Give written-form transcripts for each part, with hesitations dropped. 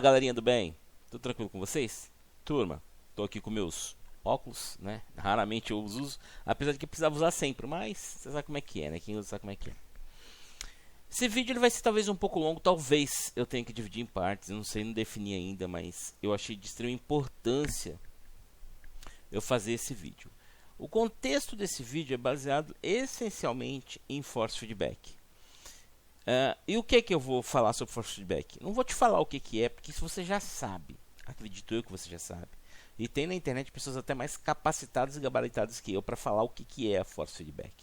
galerinha do bem, tudo tranquilo com vocês? Turma, tô aqui com meus óculos, né? Raramente eu os uso, apesar de que eu precisava usar sempre, mas você sabe como é que é, né? Quem usa sabe como é que é. Esse vídeo ele vai ser talvez um pouco longo, talvez eu tenha que dividir em partes, eu não sei, não defini ainda, mas eu achei de extrema importância eu fazer esse vídeo. O contexto desse vídeo é baseado essencialmente em force feedback. E o que eu vou falar sobre force feedback? Não vou te falar o que é, porque isso você já sabe. Acredito eu que você já sabe. E tem na internet pessoas até mais capacitadas e gabaritadas que eu para falar o que é a force feedback.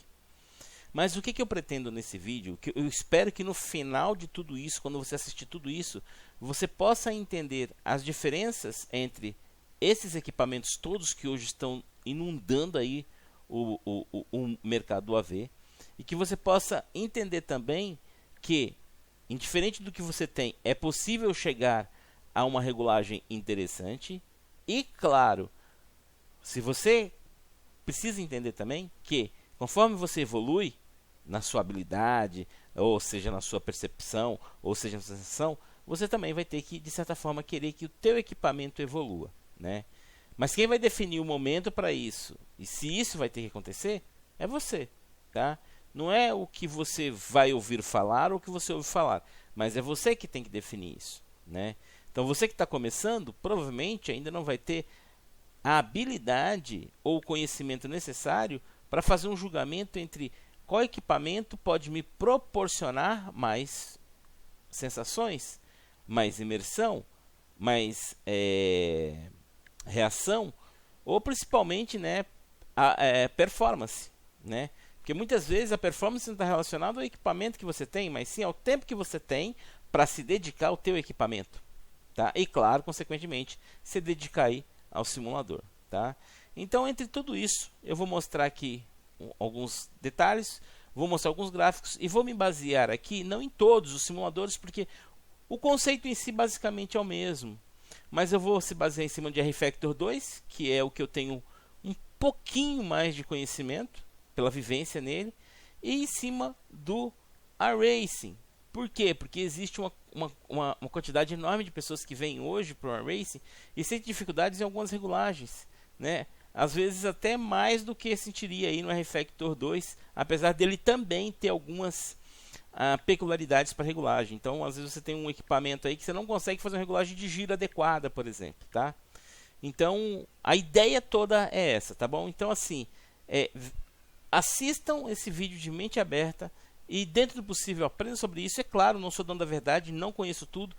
Mas o que eu pretendo nesse vídeo, que eu espero que no final de tudo isso, quando você assistir tudo isso, você possa entender as diferenças entre esses equipamentos todos que hoje estão inundando aí o mercado do AV, e que você possa entender também que, indiferente do que você tem, é possível chegar a uma regulagem interessante. E claro, se você precisa entender também que conforme você evolui na sua habilidade, ou seja, na sua percepção, ou seja, na sua sensação, você também vai ter que, de certa forma, querer que o teu equipamento evolua, né? Mas quem vai definir o momento para isso, e se isso vai ter que acontecer, é você, tá? Não é o que você vai ouvir falar ou o que você ouve falar, mas é você que tem que definir isso, né? Então você que está começando, provavelmente ainda não vai ter a habilidade ou o conhecimento necessário para fazer um julgamento entre qual equipamento pode me proporcionar mais sensações, mais imersão, mais reação, ou principalmente, né, performance, né? Porque muitas vezes a performance não está relacionada ao equipamento que você tem, mas sim ao tempo que você tem para se dedicar ao teu equipamento, tá? E claro, consequentemente, se dedicar aí ao simulador, tá? Então, entre tudo isso, eu vou mostrar aqui alguns detalhes, vou mostrar alguns gráficos e vou me basear aqui, não em todos os simuladores, porque o conceito em si basicamente é o mesmo, mas eu vou se basear em cima de RFactor 2, que é o que eu tenho um pouquinho mais de conhecimento, pela vivência nele, e em cima do iRacing. Por quê? Porque existe uma quantidade enorme de pessoas que vêm hoje para o iRacing e sentem dificuldades em algumas regulagens, né? Às vezes até mais do que sentiria aí no RFactor 2, apesar dele também ter algumas peculiaridades para regulagem. Então, às vezes você tem um equipamento aí que você não consegue fazer uma regulagem de giro adequada, por exemplo, tá? Então, a ideia toda é essa, tá bom? Então, assim, assistam esse vídeo de mente aberta e, dentro do possível, aprendam sobre isso. É claro, não sou dono da verdade, não conheço tudo,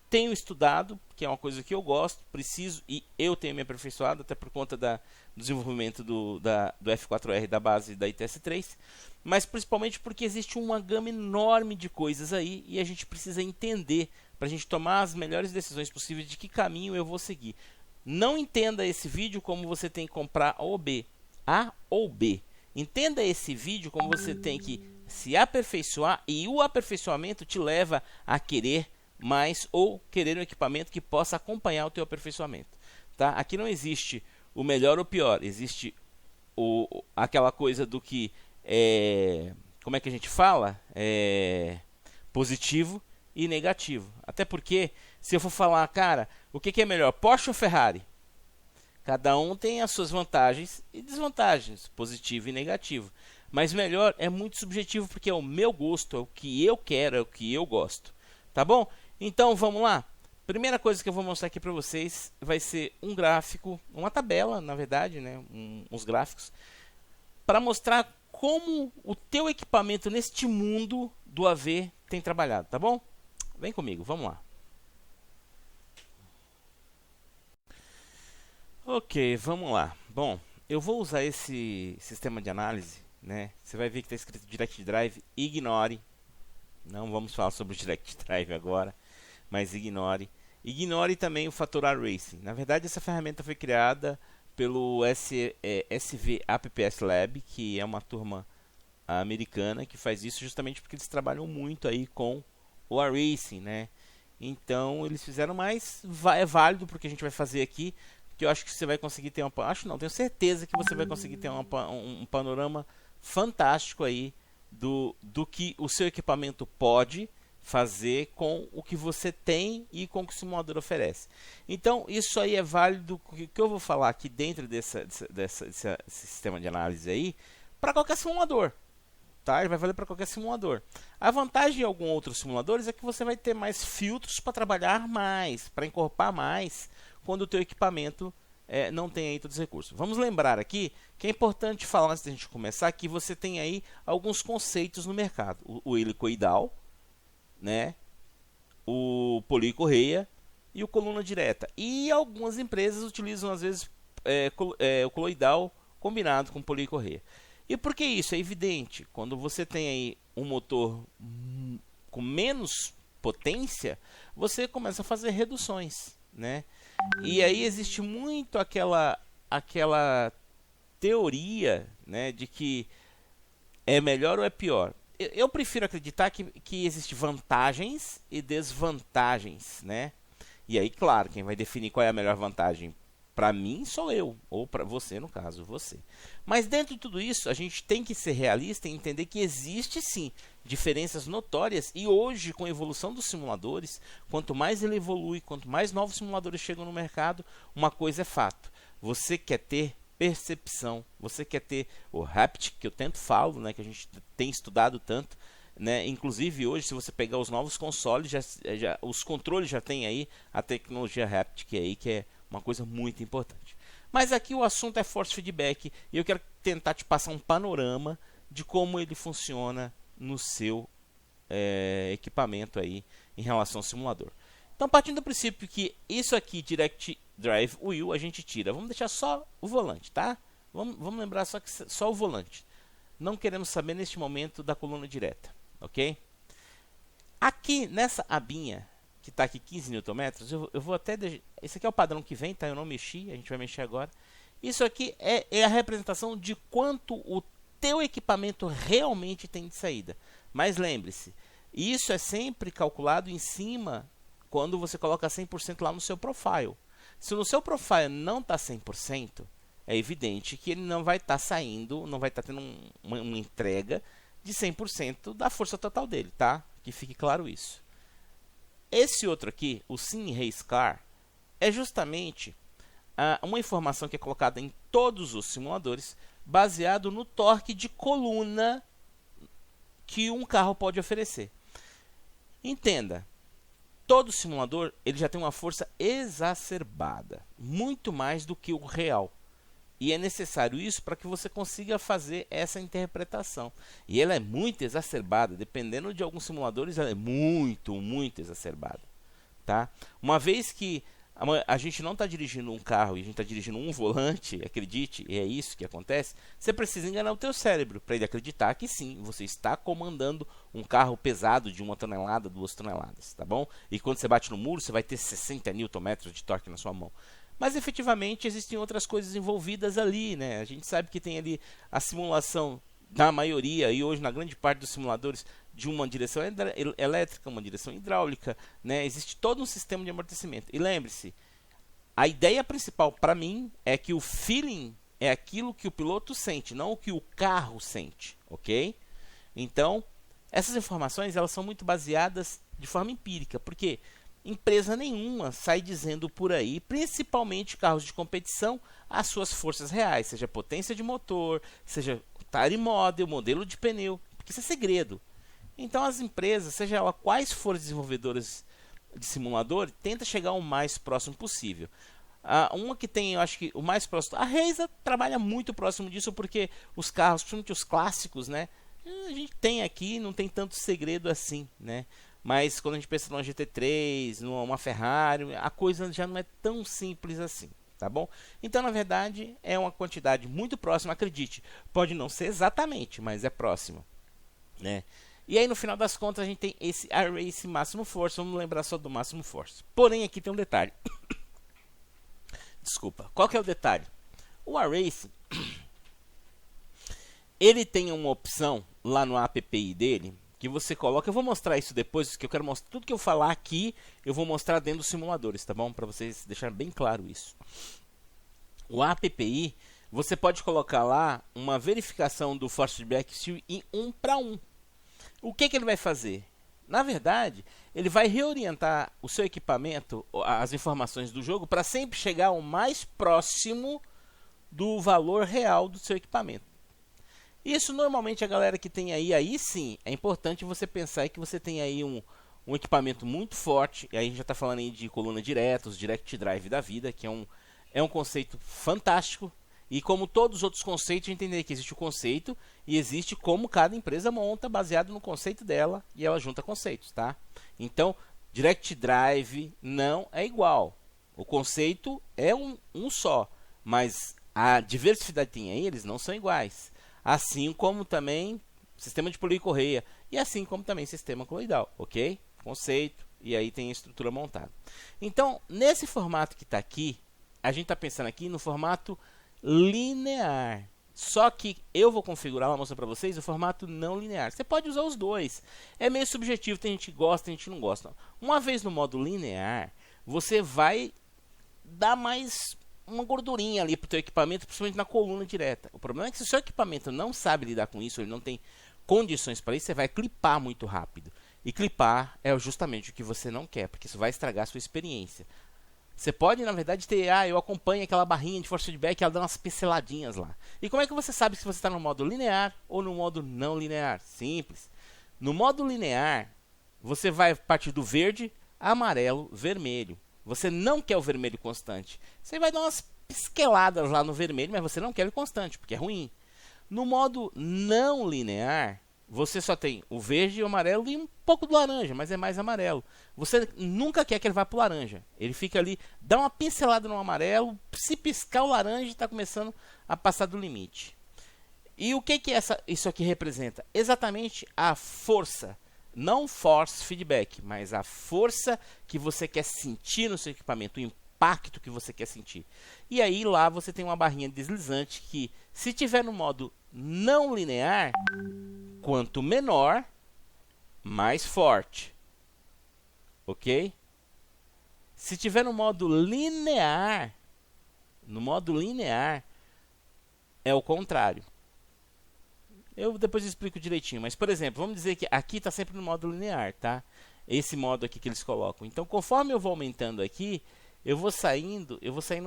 tenho estudado, que é uma coisa que eu gosto, preciso, e eu tenho me aperfeiçoado, até por conta do desenvolvimento do F4R da base da ITS-3, mas principalmente porque existe uma gama enorme de coisas aí e a gente precisa entender para a gente tomar as melhores decisões possíveis de que caminho eu vou seguir. Não entenda esse vídeo como você tem que comprar A ou B. A ou B. Entenda esse vídeo como você tem que se aperfeiçoar, e o aperfeiçoamento te leva a querer mais ou querer um equipamento que possa acompanhar o teu aperfeiçoamento, tá? Aqui não existe o melhor ou o pior, existe aquela coisa do que como é que a gente fala? Positivo e negativo. Até porque, se eu for falar, cara, o que é melhor, Porsche ou Ferrari? Cada um tem as suas vantagens e desvantagens, positivo e negativo. Mas melhor é muito subjetivo, porque é o meu gosto, é o que eu quero, é o que eu gosto. Tá bom? Então vamos lá. Primeira coisa que eu vou mostrar aqui para vocês vai ser um gráfico, uma tabela, na verdade, né? Uns gráficos, para mostrar como o teu equipamento neste mundo do AV tem trabalhado, tá bom? Vem comigo, vamos lá. Ok, vamos lá. Bom, eu vou usar esse sistema de análise, né? Você vai ver que está escrito Direct Drive, ignore. Não vamos falar sobre o Direct Drive agora, mas ignore. Ignore também o fator iRacing. Na verdade, essa ferramenta foi criada pelo SV Apps Lab, que é uma turma americana que faz isso justamente porque eles trabalham muito aí com o iRacing, né? Então eles fizeram, mas é válido porque a gente vai fazer aqui, que eu acho que você vai conseguir ter tenho certeza que você vai conseguir ter um panorama fantástico aí do que o seu equipamento pode fazer com o que você tem e com o que o simulador oferece. Então, isso aí é válido, o que eu vou falar aqui dentro desse sistema de análise aí, para qualquer simulador. Tá? Ele vai valer para qualquer simulador. A vantagem de alguns outros simuladores é que você vai ter mais filtros para trabalhar mais, para encorpar mais, quando o teu equipamento não tem aí todos os recursos. Vamos lembrar aqui que é importante falar antes da gente começar que você tem aí alguns conceitos no mercado. O helicoidal, né? O policorreia e o coluna direta. E algumas empresas utilizam às vezes o coloidal combinado com policorreia. E por que isso? É evidente, quando você tem aí um motor com menos potência, você começa a fazer reduções, né? E aí existe muito aquela teoria, né, de que é melhor ou é pior. Eu prefiro acreditar que existem vantagens e desvantagens, né? E aí, claro, quem vai definir qual é a melhor vantagem para mim sou eu, ou para você, no caso, você. Mas dentro de tudo isso, a gente tem que ser realista e entender que existe sim diferenças notórias. E hoje, com a evolução dos simuladores, quanto mais ele evolui, quanto mais novos simuladores chegam no mercado, uma coisa é fato: você quer ter percepção, você quer ter o haptic, que eu tanto falo, né, que a gente tem estudado tanto, né? Inclusive hoje, se você pegar os novos consoles, os controles já tem aí a tecnologia haptic aí, que é uma coisa muito importante. Mas aqui o assunto é force feedback e eu quero tentar te passar um panorama de como ele funciona no seu equipamento aí em relação ao simulador. Então, partindo do princípio que isso aqui, Direct Drive Wheel, a gente tira. Vamos deixar só o volante, tá? Vamos lembrar só o volante. Não queremos saber neste momento da coluna direta, ok? Aqui nessa abinha que está aqui 15 Nm, eu vou até deixar. Esse aqui é o padrão que vem, tá? Eu não mexi, a gente vai mexer agora. Isso aqui é a representação de quanto o teu equipamento realmente tem de saída. Mas lembre-se, isso é sempre calculado em cima quando você coloca 100% lá no seu profile. Se no seu profile não está 100%, é evidente que ele não vai estar saindo, não vai estar tendo uma entrega de 100% da força total dele, tá? Que fique claro isso. Esse outro aqui, o Sim Race Car, é justamente uma informação que é colocada em todos os simuladores, baseado no torque de coluna que um carro pode oferecer. Entenda, todo simulador ele já tem uma força exacerbada, muito mais do que o real. E é necessário isso para que você consiga fazer essa interpretação. E ela é muito exacerbada, dependendo de alguns simuladores, ela é muito, muito exacerbada. Tá? Uma vez que a gente não está dirigindo um carro e a gente está dirigindo um volante, acredite, e é isso que acontece, você precisa enganar o teu cérebro para ele acreditar que sim, você está comandando um carro pesado de 1 tonelada, 2 toneladas, tá bom? E quando você bate no muro, você vai ter 60 Nm de torque na sua mão. Mas efetivamente existem outras coisas envolvidas ali, né? A gente sabe que tem ali a simulação da maioria e hoje na grande parte dos simuladores de uma direção elétrica, uma direção hidráulica, né? Existe todo um sistema de amortecimento. E lembre-se, a ideia principal para mim é que o feeling é aquilo que o piloto sente, não o que o carro sente, ok? Então, essas informações elas são muito baseadas de forma empírica, porque empresa nenhuma sai dizendo por aí, principalmente carros de competição, as suas forças reais, seja potência de motor, seja tire model, modelo de pneu, porque isso é segredo. Então as empresas, seja ela quais forem desenvolvedoras de simulador, tenta chegar o mais próximo possível. Uma que tem, eu acho que o mais próximo, a Reisa trabalha muito próximo disso, porque os carros, principalmente os clássicos, né, a gente tem aqui, não tem tanto segredo assim, né? Mas quando a gente pensa numa GT3, numa Ferrari, a coisa já não é tão simples assim, tá bom? Então, na verdade, é uma quantidade muito próxima, acredite. Pode não ser exatamente, mas é próximo, né? E aí, no final das contas, a gente tem esse R-Race máximo force. Vamos lembrar só do máximo force. Porém, aqui tem um detalhe. Desculpa. Qual que é o detalhe? O R-Race, ele tem uma opção lá no API dele, que você coloca, eu vou mostrar isso depois, que eu quero mostrar tudo que eu falar aqui, eu vou mostrar dentro dos simuladores, tá bom? Para vocês deixarem bem claro isso. O API, você pode colocar lá uma verificação do force feedback em 1 para 1. O que ele vai fazer? Na verdade, ele vai reorientar o seu equipamento, as informações do jogo, para sempre chegar ao mais próximo do valor real do seu equipamento. Isso normalmente a galera que tem aí sim, é importante você pensar que você tem aí um equipamento muito forte, e aí a gente já está falando aí de coluna direta, os Direct Drive da vida, que é um conceito fantástico, e como todos os outros conceitos, entender que existe o conceito e existe como cada empresa monta baseado no conceito dela, e ela junta conceitos, tá? Então, Direct Drive não é igual, o conceito é um só, mas a diversidade que tem aí, eles não são iguais. Assim como também sistema de polia e correia, e assim como também sistema coloidal, ok? Conceito, e aí tem a estrutura montada. Então, nesse formato que está aqui, a gente está pensando aqui no formato linear. Só que eu vou configurar, vou mostrar para vocês, o formato não linear. Você pode usar os dois. É meio subjetivo, tem gente que gosta, tem gente que não gosta. Uma vez no modo linear, você vai dar mais uma gordurinha ali para o teu equipamento, principalmente na coluna direta. O problema é que se o seu equipamento não sabe lidar com isso, ele não tem condições para isso, você vai clipar muito rápido. E clipar é justamente o que você não quer, porque isso vai estragar a sua experiência. Você pode, na verdade, ter, eu acompanho aquela barrinha de force feedback, ela dá umas pinceladinhas lá. E como é que você sabe se você está no modo linear ou no modo não linear? Simples. No modo linear, você vai partir do verde, amarelo, vermelho. Você não quer o vermelho constante. Você vai dar umas pisqueladas lá no vermelho, mas você não quer ele constante, porque é ruim. No modo não linear, você só tem o verde, o amarelo e um pouco do laranja, mas é mais amarelo. Você nunca quer que ele vá para o laranja. Ele fica ali, dá uma pincelada no amarelo, se piscar o laranja está começando a passar do limite. E o que isso aqui representa? Exatamente a força. Não force feedback, mas a força que você quer sentir no seu equipamento, o impacto que você quer sentir. E aí lá você tem uma barrinha deslizante que, se tiver no modo não linear, quanto menor, mais forte. Ok? Se tiver no modo linear, é o contrário. Eu depois explico direitinho, mas por exemplo, vamos dizer que aqui está sempre no modo linear, tá? Esse modo aqui que eles colocam. Então, conforme eu vou aumentando aqui, eu vou saindo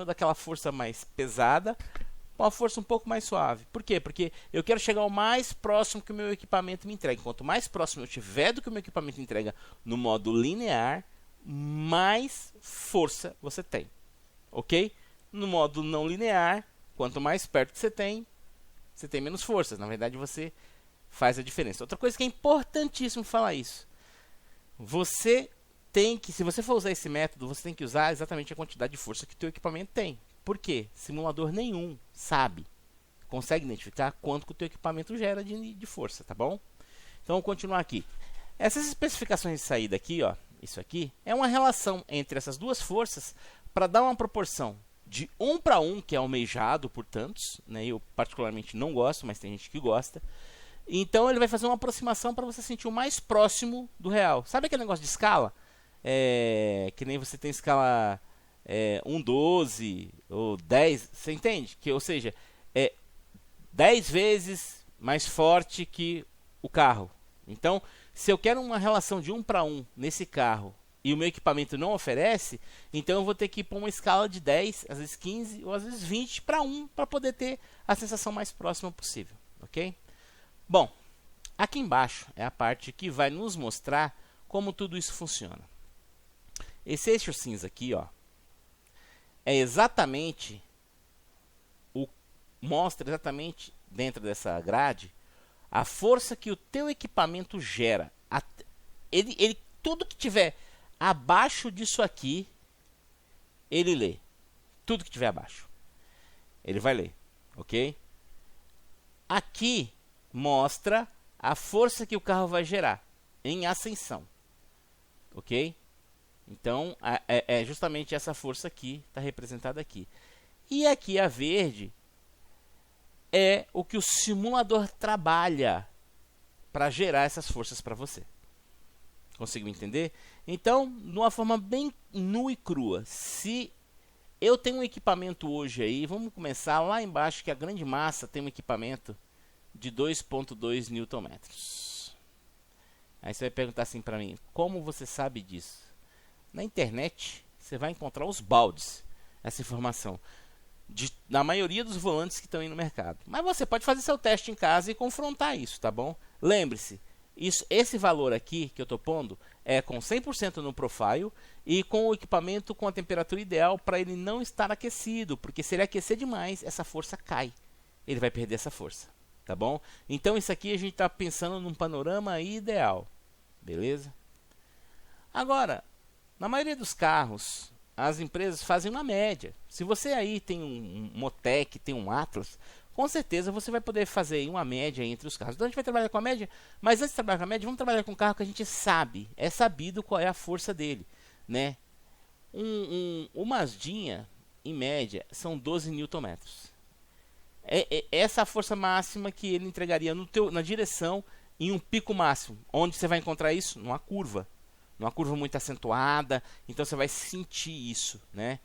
daquela força mais pesada para uma força um pouco mais suave. Por quê? Porque eu quero chegar ao mais próximo que o meu equipamento me entrega. Quanto mais próximo eu tiver do que o meu equipamento entrega no modo linear, mais força você tem. Ok? No modo não linear, quanto mais perto que você tem menos forças. Na verdade, você faz a diferença. Outra coisa que é importantíssimo falar isso. Você tem que, se você for usar esse método, você tem que usar exatamente a quantidade de força que o teu equipamento tem. Por quê? Simulador nenhum consegue identificar quanto que o teu equipamento gera de força, tá bom? Então, vamos continuar aqui. Essas especificações de saída aqui, ó, isso aqui, é uma relação entre essas duas forças para dar uma proporção de 1 para 1, que é almejado por tantos, né? Eu particularmente não gosto, mas tem gente que gosta. Então ele vai fazer uma aproximação para você sentir o mais próximo do real. Sabe aquele negócio de escala? Que nem você tem escala 1/12 ou 10, você entende? Ou seja, é 10 vezes mais forte que o carro. Então, se eu quero uma relação de 1 para 1 nesse carro, e o meu equipamento não oferece, então eu vou ter que ir para uma escala de 10, às vezes 15 ou às vezes 20 para 1 para poder ter a sensação mais próxima possível, ok? Bom, aqui embaixo é a parte que vai nos mostrar como tudo isso funciona. Esse eixo cinza aqui, ó, é exatamente mostra exatamente dentro dessa grade a força que o teu equipamento gera. Ele tudo que tiver abaixo disso aqui, ele lê. Tudo que tiver abaixo, ele vai ler, ok? Aqui mostra a força que o carro vai gerar em ascensão, ok? Então, é justamente essa força aqui, está representada aqui. E aqui a verde é o que o simulador trabalha para gerar essas forças para você. Conseguiu entender? Então, de uma forma bem nua e crua, se eu tenho um equipamento hoje aí, vamos começar lá embaixo, que a grande massa tem um equipamento de 2.2 Nm. Aí você vai perguntar assim para mim, como você sabe disso? Na internet você vai encontrar os baldes, essa informação, na maioria dos volantes que estão aí no mercado. Mas você pode fazer seu teste em casa e confrontar isso, tá bom? Lembre-se, esse valor aqui que eu estou pondo é com 100% no profile e com o equipamento com a temperatura ideal para ele não estar aquecido, porque se ele aquecer demais, essa força cai. Ele vai perder essa força, tá bom? Então isso aqui a gente está pensando num panorama ideal, beleza? Agora, na maioria dos carros, as empresas fazem uma média. Se você aí tem um Motec, tem um Atlas, com certeza você vai poder fazer uma média entre os carros. Então a gente vai trabalhar com a média, mas antes de trabalhar com a média, vamos trabalhar com um carro que a gente sabe, é sabido qual é a força dele, né? O Mazdinha, em média, são 12 Nm. Essa é a força máxima que ele entregaria na direção em um pico máximo. Onde você vai encontrar isso? Numa curva muito acentuada, então você vai sentir isso, né?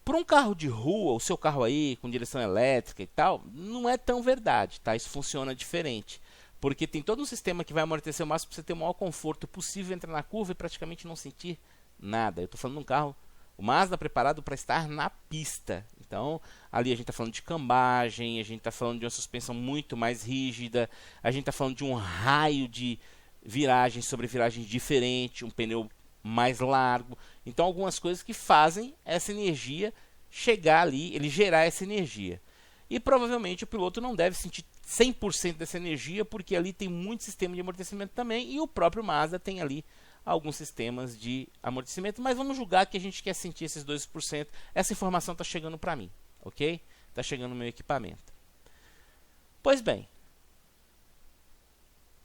Para um carro de rua, o seu carro aí com direção elétrica e tal, não é tão verdade, tá? Isso funciona diferente, porque tem todo um sistema que vai amortecer o máximo para você ter o maior conforto possível, entrar na curva e praticamente não sentir nada. Eu estou falando de um carro, o Mazda preparado para estar na pista. Então, ali a gente está falando de cambagem, a gente está falando de uma suspensão muito mais rígida, a gente está falando de um raio de viragens sobre viragens diferente, um pneu mais largo. Então, algumas coisas que fazem essa energia chegar ali, ele gerar essa energia. E provavelmente o piloto não deve sentir 100% dessa energia, porque ali tem muito sistema de amortecimento também, e o próprio Mazda tem ali alguns sistemas de amortecimento, mas vamos julgar que a gente quer sentir esses 2%. Essa informação está chegando para mim, ok? Está chegando no meu equipamento. Pois bem,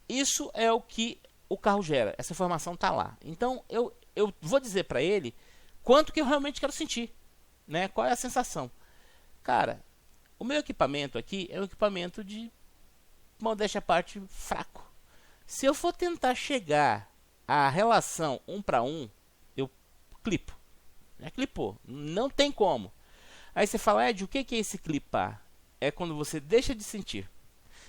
isso é o que o carro gera, essa informação está lá. Então eu vou dizer para ele quanto que eu realmente quero sentir, né? Qual é a sensação? Cara, o meu equipamento aqui é um equipamento de, modéstia à parte, fraco. Se eu for tentar chegar à relação 1 para 1, eu clipo. Clipou, não tem como. Aí você fala, Ed, o que é esse clipar? É quando você deixa de sentir.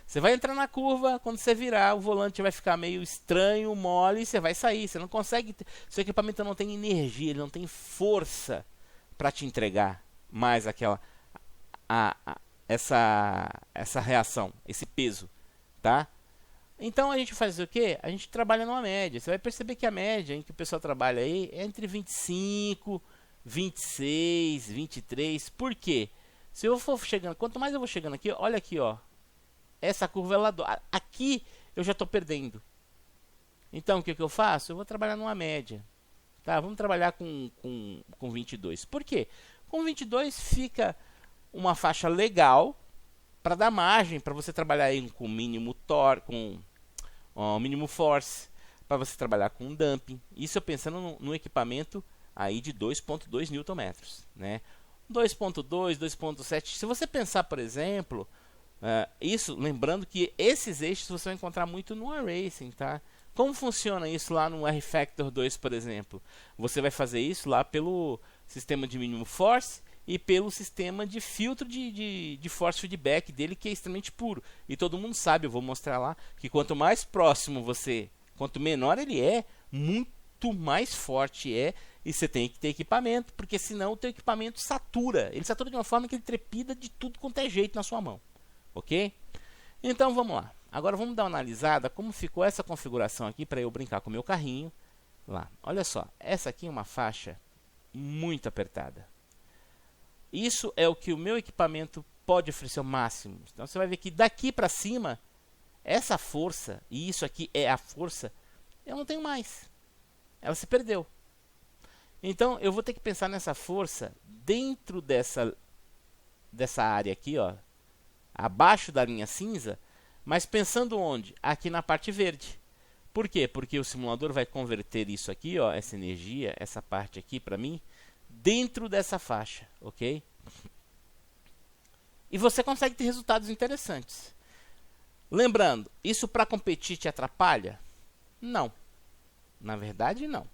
Você vai entrar na curva, quando você virar, o volante vai ficar meio estranho, mole, e você vai sair. Você não consegue. Seu equipamento não tem energia, ele não tem força para te entregar mais aquela essa reação, esse peso, tá? Então a gente faz o quê? A gente trabalha numa média. Você vai perceber que a média em que o pessoal trabalha aí é entre 25, 26, 23. Por quê? Se eu for chegando, quanto mais eu vou chegando aqui, olha aqui, ó. Essa curva ela aqui eu já estou perdendo. Então o que eu faço? Eu vou trabalhar numa média, tá? Vamos trabalhar com 22. Por quê? Com 22 fica uma faixa legal para dar margem para você trabalhar aí com mínimo torque, com mínimo force, para você trabalhar com dumping. Isso eu pensando no equipamento aí de 2.2 Nm, né? 2.2, 2.7. Se você pensar, por exemplo, isso, lembrando que esses eixos você vai encontrar muito no iRacing, tá? Como funciona isso lá no R-Factor 2, por exemplo? Você vai fazer isso lá pelo sistema de mínimo force e pelo sistema de filtro de force feedback dele, que é extremamente puro. E todo mundo sabe, eu vou mostrar lá, que quanto mais próximo quanto menor ele é, muito mais forte é. E você tem que ter equipamento, porque senão o teu equipamento satura. Ele satura de uma forma que ele trepida de tudo quanto é jeito na sua mão. Ok? Então vamos lá. Agora vamos dar uma analisada como ficou essa configuração aqui para eu brincar com o meu carrinho. Lá. Olha só, essa aqui é uma faixa muito apertada. Isso é o que o meu equipamento pode oferecer ao máximo. Então você vai ver que daqui para cima, essa força, e isso aqui é a força, eu não tenho mais. Ela se perdeu. Então eu vou ter que pensar nessa força dentro dessa área aqui, ó, abaixo da linha cinza, mas pensando onde? Aqui na parte verde. Por quê? Porque o simulador vai converter isso aqui, ó, essa energia, essa parte aqui para mim, dentro dessa faixa, ok? E você consegue ter resultados interessantes. Lembrando, isso para competir te atrapalha? Não. Na verdade, não.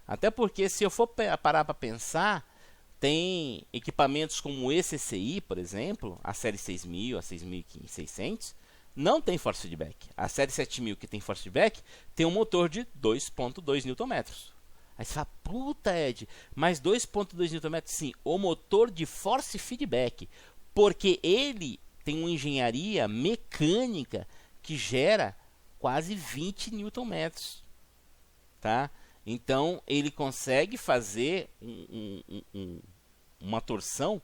Até porque se eu for parar para pensar, tem equipamentos como o ECCI, por exemplo, a série 6000, a 6600, não tem force feedback. A série 7000 que tem force feedback tem um motor de 2.2 Nm. Aí você fala, puta Ed, mas 2.2 Nm? Sim, o motor de force feedback, porque ele tem uma engenharia mecânica que gera quase 20 Nm, tá? Então ele consegue fazer uma torção,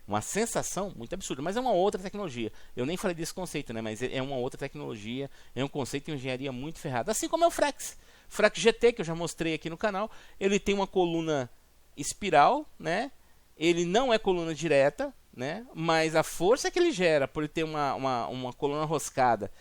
uma sensação muito absurda, mas é uma outra tecnologia. Eu nem falei desse conceito, né? Mas é uma outra tecnologia, é um conceito de engenharia muito ferrado, assim como é o Frax. Frax GT, que eu já mostrei aqui no canal, ele tem uma coluna espiral, né? Ele não é coluna direta, né? Mas a força que ele gera por ele ter uma coluna roscada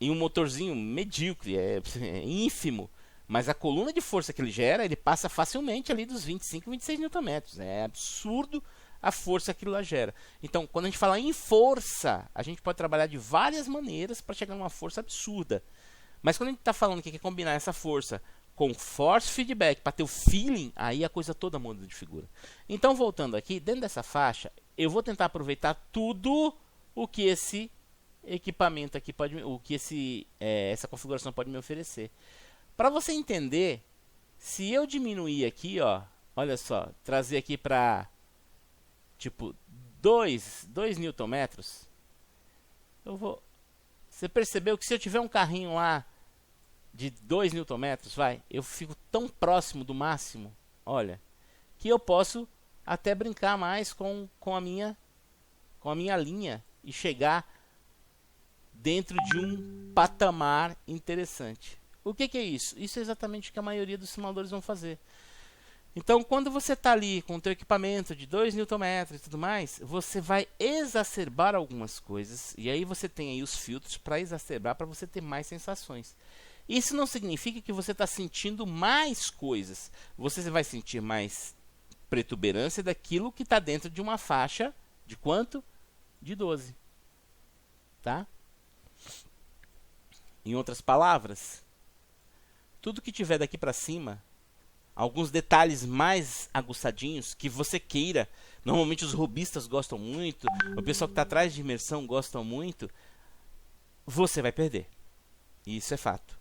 e um motorzinho medíocre, é ínfimo, mas a coluna de força que ele gera, ele passa facilmente ali dos 25, 26 Nm. É absurdo a força que ele lá gera. Então, quando a gente fala em força, a gente pode trabalhar de várias maneiras para chegar numa força absurda. Mas quando a gente está falando que quer combinar essa força com force feedback para ter o feeling, aí a coisa toda muda de figura. Então, voltando aqui, dentro dessa faixa, eu vou tentar aproveitar tudo o que esse equipamento aqui pode, o que essa configuração pode me oferecer. Para você entender, se eu diminuir aqui, ó, olha só, trazer aqui para tipo 2 Nm, eu vou. Você percebeu que se eu tiver um carrinho lá de 2 Nm, eu fico tão próximo do máximo, olha, que eu posso até brincar mais com a minha linha e chegar dentro de um patamar interessante. O que é isso? Isso é exatamente o que a maioria dos simuladores vão fazer. Então, quando você está ali com o teu equipamento de 2 Nm e tudo mais, você vai exacerbar algumas coisas. E aí você tem aí os filtros para exacerbar, para você ter mais sensações. Isso não significa que você está sentindo mais coisas. Você vai sentir mais protuberância daquilo que está dentro de uma faixa de quanto? De 12. Tá? Em outras palavras, tudo que tiver daqui para cima, alguns detalhes mais aguçadinhos que você queira, normalmente os robistas gostam muito, o pessoal que está atrás de imersão gosta muito, você vai perder. Isso é fato,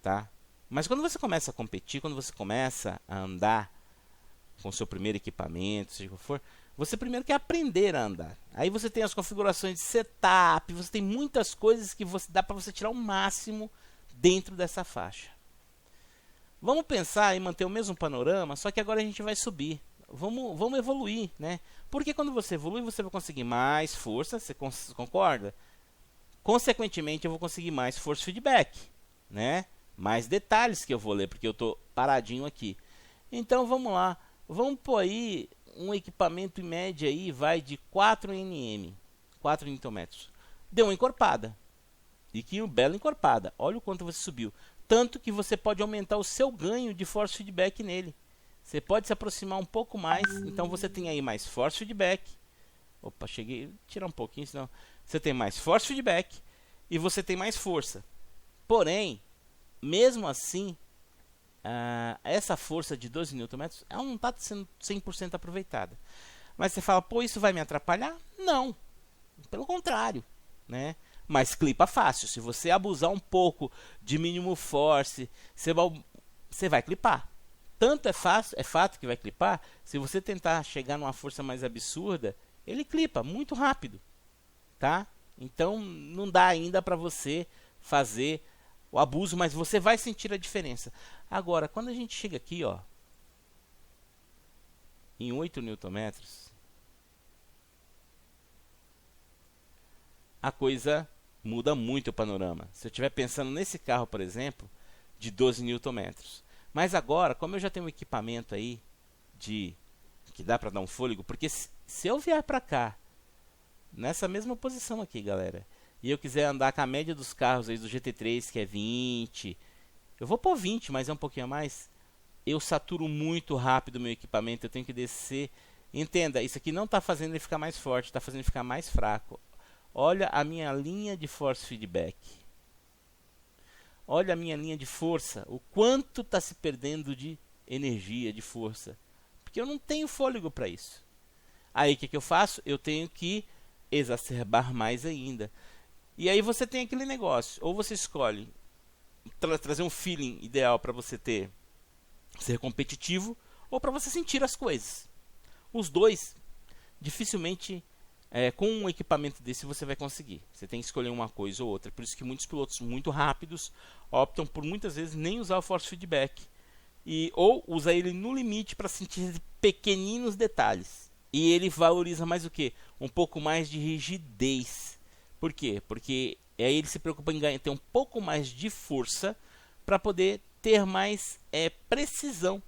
tá? Mas quando você começa a competir, quando você começa a andar com o seu primeiro equipamento, seja o que for, você primeiro quer aprender a andar. Aí você tem as configurações de setup, você tem muitas coisas que dá para você tirar o máximo dentro dessa faixa. Vamos pensar em manter o mesmo panorama, só que agora a gente vai subir. Vamos evoluir, né? Porque quando você evolui, você vai conseguir mais força, você concorda? Consequentemente, eu vou conseguir mais force feedback, né? Mais detalhes que eu vou ler, porque eu estou paradinho aqui. Então, vamos lá. Vamos pôr aí um equipamento em média aí, vai de 4 Nm, 4 Nm. Deu uma encorpada. E que bela encorpada. Olha o quanto você subiu. Tanto que você pode aumentar o seu ganho de force feedback nele. Você pode se aproximar um pouco mais. Então você tem aí mais force feedback. Opa, cheguei a tirar um pouquinho, senão. Você tem mais force feedback e você tem mais força. Porém, mesmo assim, essa força de 12 Nm ela não está sendo 100% aproveitada. Mas você fala, pô, isso vai me atrapalhar? Não. Pelo contrário, né? Mas clipa fácil. Se você abusar um pouco de mínimo force, você vai clipar. Tanto é fato que vai clipar, se você tentar chegar numa força mais absurda, ele clipa muito rápido, tá? Então não dá ainda para você fazer o abuso, mas você vai sentir a diferença. Agora, quando a gente chega aqui, ó, em 8 Nm, a coisa muda muito o panorama. Se eu estiver pensando nesse carro, por exemplo, de 12 Nm. Mas agora, como eu já tenho um equipamento aí que dá para dar um fôlego, porque se eu vier para cá, nessa mesma posição aqui, galera, e eu quiser andar com a média dos carros aí do GT3, que é 20, eu vou pôr 20, mas é um pouquinho a mais, eu saturo muito rápido o meu equipamento, eu tenho que descer. Entenda, isso aqui não está fazendo ele ficar mais forte, está fazendo ele ficar mais fraco. Olha a minha linha de force feedback. Olha a minha linha de força. O quanto está se perdendo de energia, de força. Porque eu não tenho fôlego para isso. Aí o que eu faço? Eu tenho que exacerbar mais ainda. E aí você tem aquele negócio, ou você escolhe trazer um feeling ideal para você ser competitivo, ou para você sentir as coisas. Os dois, dificilmente, com um equipamento desse você vai conseguir. Você tem que escolher uma coisa ou outra. Por isso que muitos pilotos muito rápidos optam por muitas vezes nem usar o force feedback, ou usar ele no limite para sentir pequeninos detalhes. E ele valoriza mais o que? Um pouco mais de rigidez. Por quê? Porque aí ele se preocupa em ter um pouco mais de força para poder ter mais precisão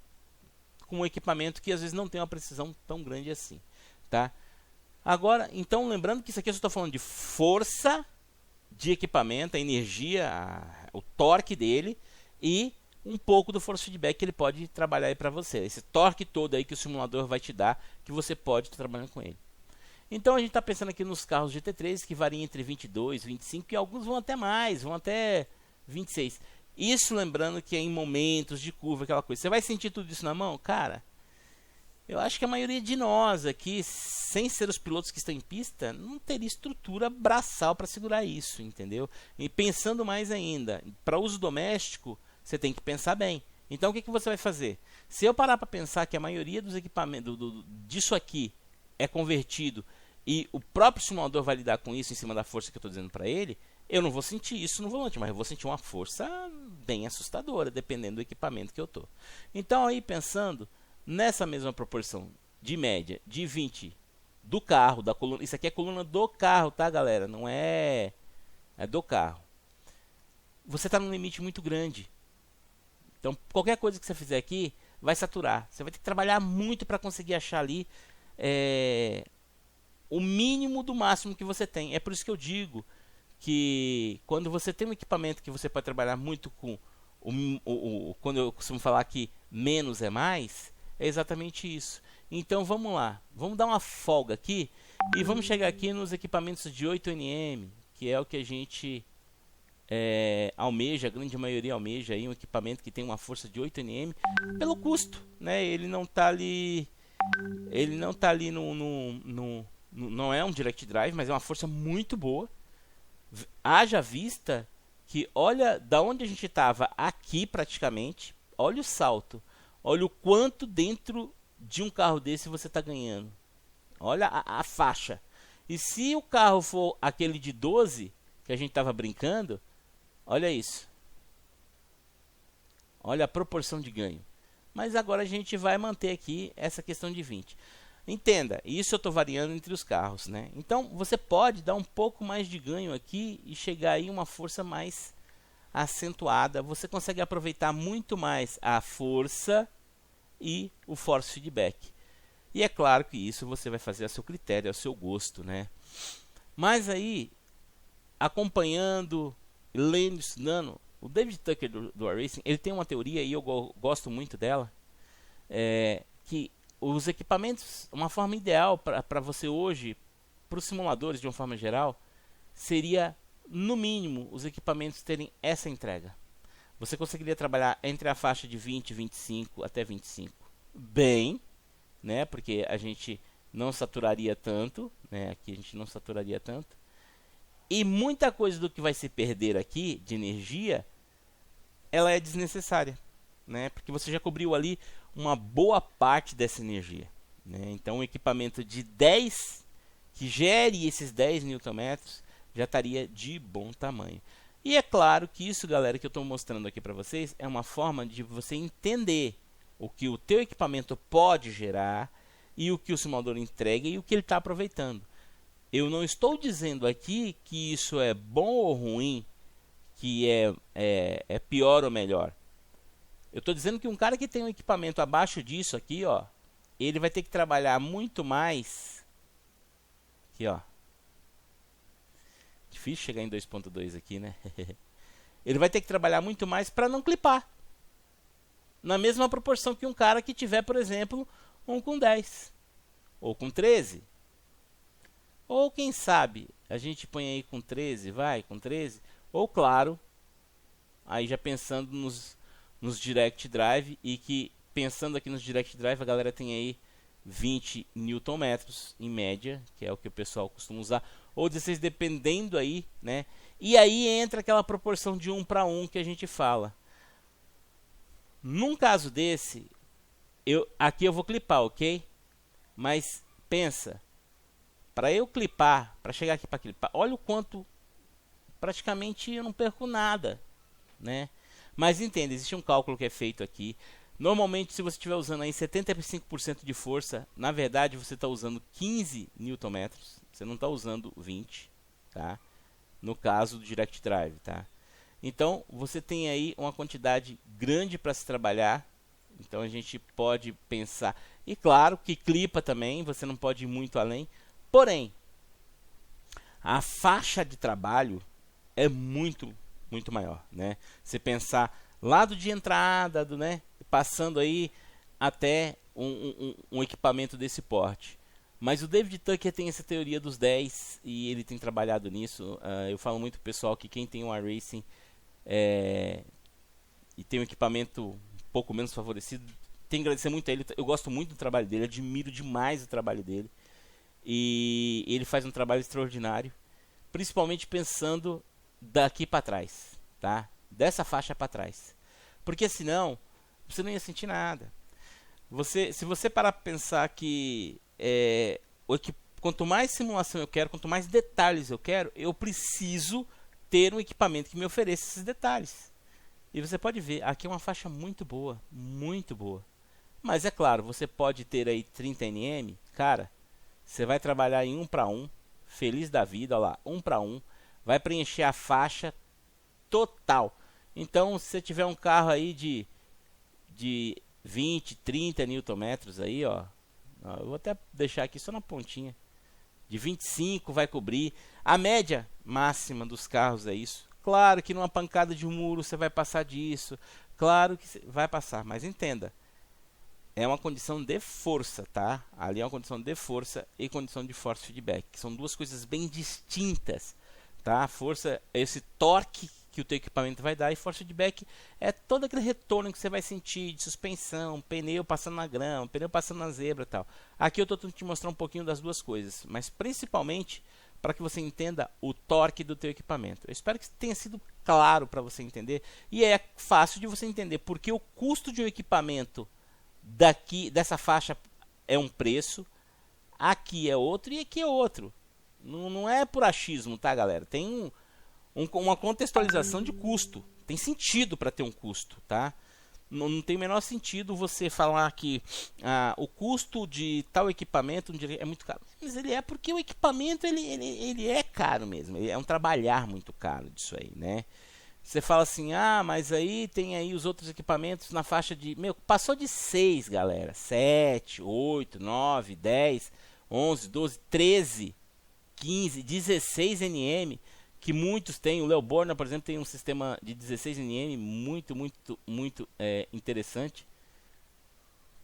com um equipamento que às vezes não tem uma precisão tão grande assim, tá? Agora, então, lembrando que isso aqui eu estou falando de força de equipamento, a energia, o torque dele e um pouco do force feedback que ele pode trabalhar aí para você. Esse torque todo aí que o simulador vai te dar, que você pode estar trabalhando com ele. Então a gente está pensando aqui nos carros GT3 que variam entre 22, 25 e alguns vão até mais, vão até 26. Isso lembrando que é em momentos de curva, aquela coisa. Você vai sentir tudo isso na mão? Cara, eu acho que a maioria de nós aqui, sem ser os pilotos que estão em pista, não teria estrutura braçal para segurar isso, entendeu? E pensando mais ainda, para uso doméstico, você tem que pensar bem. Então o que você vai fazer? Se eu parar para pensar que a maioria dos equipamentos disso aqui é convertido e o próprio simulador vai lidar com isso em cima da força que eu estou dizendo para ele, eu não vou sentir isso no volante, mas eu vou sentir uma força bem assustadora, dependendo do equipamento que eu estou. Então aí pensando nessa mesma proporção de média de 20 do carro, da coluna, isso aqui é coluna do carro, tá galera? Não é do carro. Você está num limite muito grande. Então qualquer coisa que você fizer aqui vai saturar. Você vai ter que trabalhar muito para conseguir achar ali o mínimo do máximo que você tem. É por isso que eu digo que quando você tem um equipamento que você pode trabalhar muito com quando eu costumo falar que menos é mais, é exatamente isso. Então vamos lá, vamos dar uma folga aqui e vamos chegar aqui nos equipamentos de 8nm, que é o que a gente almeja, a grande maioria almeja aí um equipamento que tem uma força de 8nm pelo custo, né? Ele não está ali não é um direct drive, mas é uma força muito boa. Haja vista que olha da onde a gente estava aqui praticamente, olha o salto, olha o quanto dentro de um carro desse você está ganhando, olha a faixa. E se o carro for aquele de 12 que a gente estava brincando, olha isso, olha a proporção de ganho. Mas agora a gente vai manter aqui essa questão de 20. Entenda, isso eu estou variando entre os carros, né? Então você pode dar um pouco mais de ganho aqui e chegar aí uma força mais acentuada. Você consegue aproveitar muito mais a força e o force feedback. E é claro que isso você vai fazer a seu critério, ao seu gosto, né? Mas aí, acompanhando, lendo, estudando, o David Tucker do iRacing, ele tem uma teoria e eu gosto muito dela, que os equipamentos, uma forma ideal para você hoje, para os simuladores de uma forma geral, seria, no mínimo, os equipamentos terem essa entrega. Você conseguiria trabalhar entre a faixa de 20, 25 até 25 bem, né? Porque a gente não saturaria tanto, né? Aqui a gente não saturaria tanto. E muita coisa do que vai se perder aqui de energia, ela é desnecessária, né? Porque você já cobriu ali uma boa parte dessa energia, né? Então um equipamento de 10 que gere esses 10 Nm já estaria de bom tamanho. E é claro que isso, galera, que eu estou mostrando aqui para vocês é uma forma de você entender o que o teu equipamento pode gerar e o que o simulador entrega e o que ele está aproveitando. Eu não estou dizendo aqui que isso é bom ou ruim, que é pior ou melhor. Eu estou dizendo que um cara que tem um equipamento abaixo disso aqui, ó, ele vai ter que trabalhar muito mais. Aqui, ó. Difícil chegar em 2.2 aqui, né? Ele vai ter que trabalhar muito mais para não clipar. Na mesma proporção que um cara que tiver, por exemplo, um com 10. Ou com 13. Ou quem sabe, a gente põe aí com 13, vai, com 13. Ou claro, aí já pensando nos Direct Drive, e que pensando aqui nos Direct Drive, a galera tem aí 20 Nm em média, que é o que o pessoal costuma usar. ou 16, dependendo aí, né? E aí entra aquela proporção de 1 para 1 que a gente fala. Num caso desse, aqui eu vou clipar, ok? Mas pensa, para eu clipar, para chegar aqui para clipar, olha o quanto praticamente eu não perco nada, né? Mas entenda, existe um cálculo que é feito aqui. Normalmente, se você estiver usando aí 75% de força, na verdade você está usando 15 Nm, você não está usando 20, tá? No caso do Direct Drive, tá? Então, você tem aí uma quantidade grande para se trabalhar. Então, a gente pode pensar... E claro que clipa também, você não pode ir muito além. Porém, a faixa de trabalho é muito maior, né? Você pensar lado de entrada, né? Passando aí até um equipamento desse porte. Mas o David Tucker tem essa teoria dos 10 e ele tem trabalhado nisso. Eu falo muito pro pessoal que quem tem um iRacing e tem um equipamento um pouco menos favorecido, tem que agradecer muito a ele. Eu gosto muito do trabalho dele, admiro demais o trabalho dele. E ele faz um trabalho extraordinário, principalmente pensando daqui para trás, tá? Dessa faixa para trás. Porque senão você não ia sentir nada. Se você parar para pensar que quanto mais simulação eu quero, quanto mais detalhes eu quero, eu preciso ter um equipamento que me ofereça esses detalhes. E você pode ver, aqui é uma faixa muito boa, muito boa. Mas é claro, você pode ter aí 30 nm, cara, você vai trabalhar em 1 para 1, feliz da vida, olha lá, 1 para 1, vai preencher a faixa total. Então, se você tiver um carro aí de 20, 30 Nm aí, ó, eu vou até deixar aqui só na pontinha, de 25 vai cobrir. A média máxima dos carros é isso. Claro que numa pancada de muro você vai passar disso, claro que vai passar, mas entenda, é uma condição de força, tá? Ali é uma condição de força e condição de force feedback, que são duas coisas bem distintas, tá? Força é esse torque que o teu equipamento vai dar, e force feedback é todo aquele retorno que você vai sentir de suspensão, pneu passando na grama, pneu passando na zebra e tal. Aqui eu estou tentando te mostrar um pouquinho das duas coisas, mas principalmente para que você entenda o torque do teu equipamento. Eu espero que tenha sido claro para você entender, e é fácil de você entender, porque o custo de um equipamento dessa faixa é um preço, aqui é outro e aqui é outro. Não é por achismo, tá, galera? Tem uma contextualização de custo. Tem sentido para ter um custo, tá? Não tem o menor sentido você falar que o custo de tal equipamento é muito caro. Mas ele é porque o equipamento ele é caro mesmo. Ele é um trabalhar muito caro disso aí, né? Você fala assim, mas aí tem aí os outros equipamentos na faixa de... passou de 6, galera. 7, 8, 9, 10, 11, 12, 13, 15, 16 nm. Que muitos têm. O Leo Borna, por exemplo, tem um sistema de 16 nm muito interessante.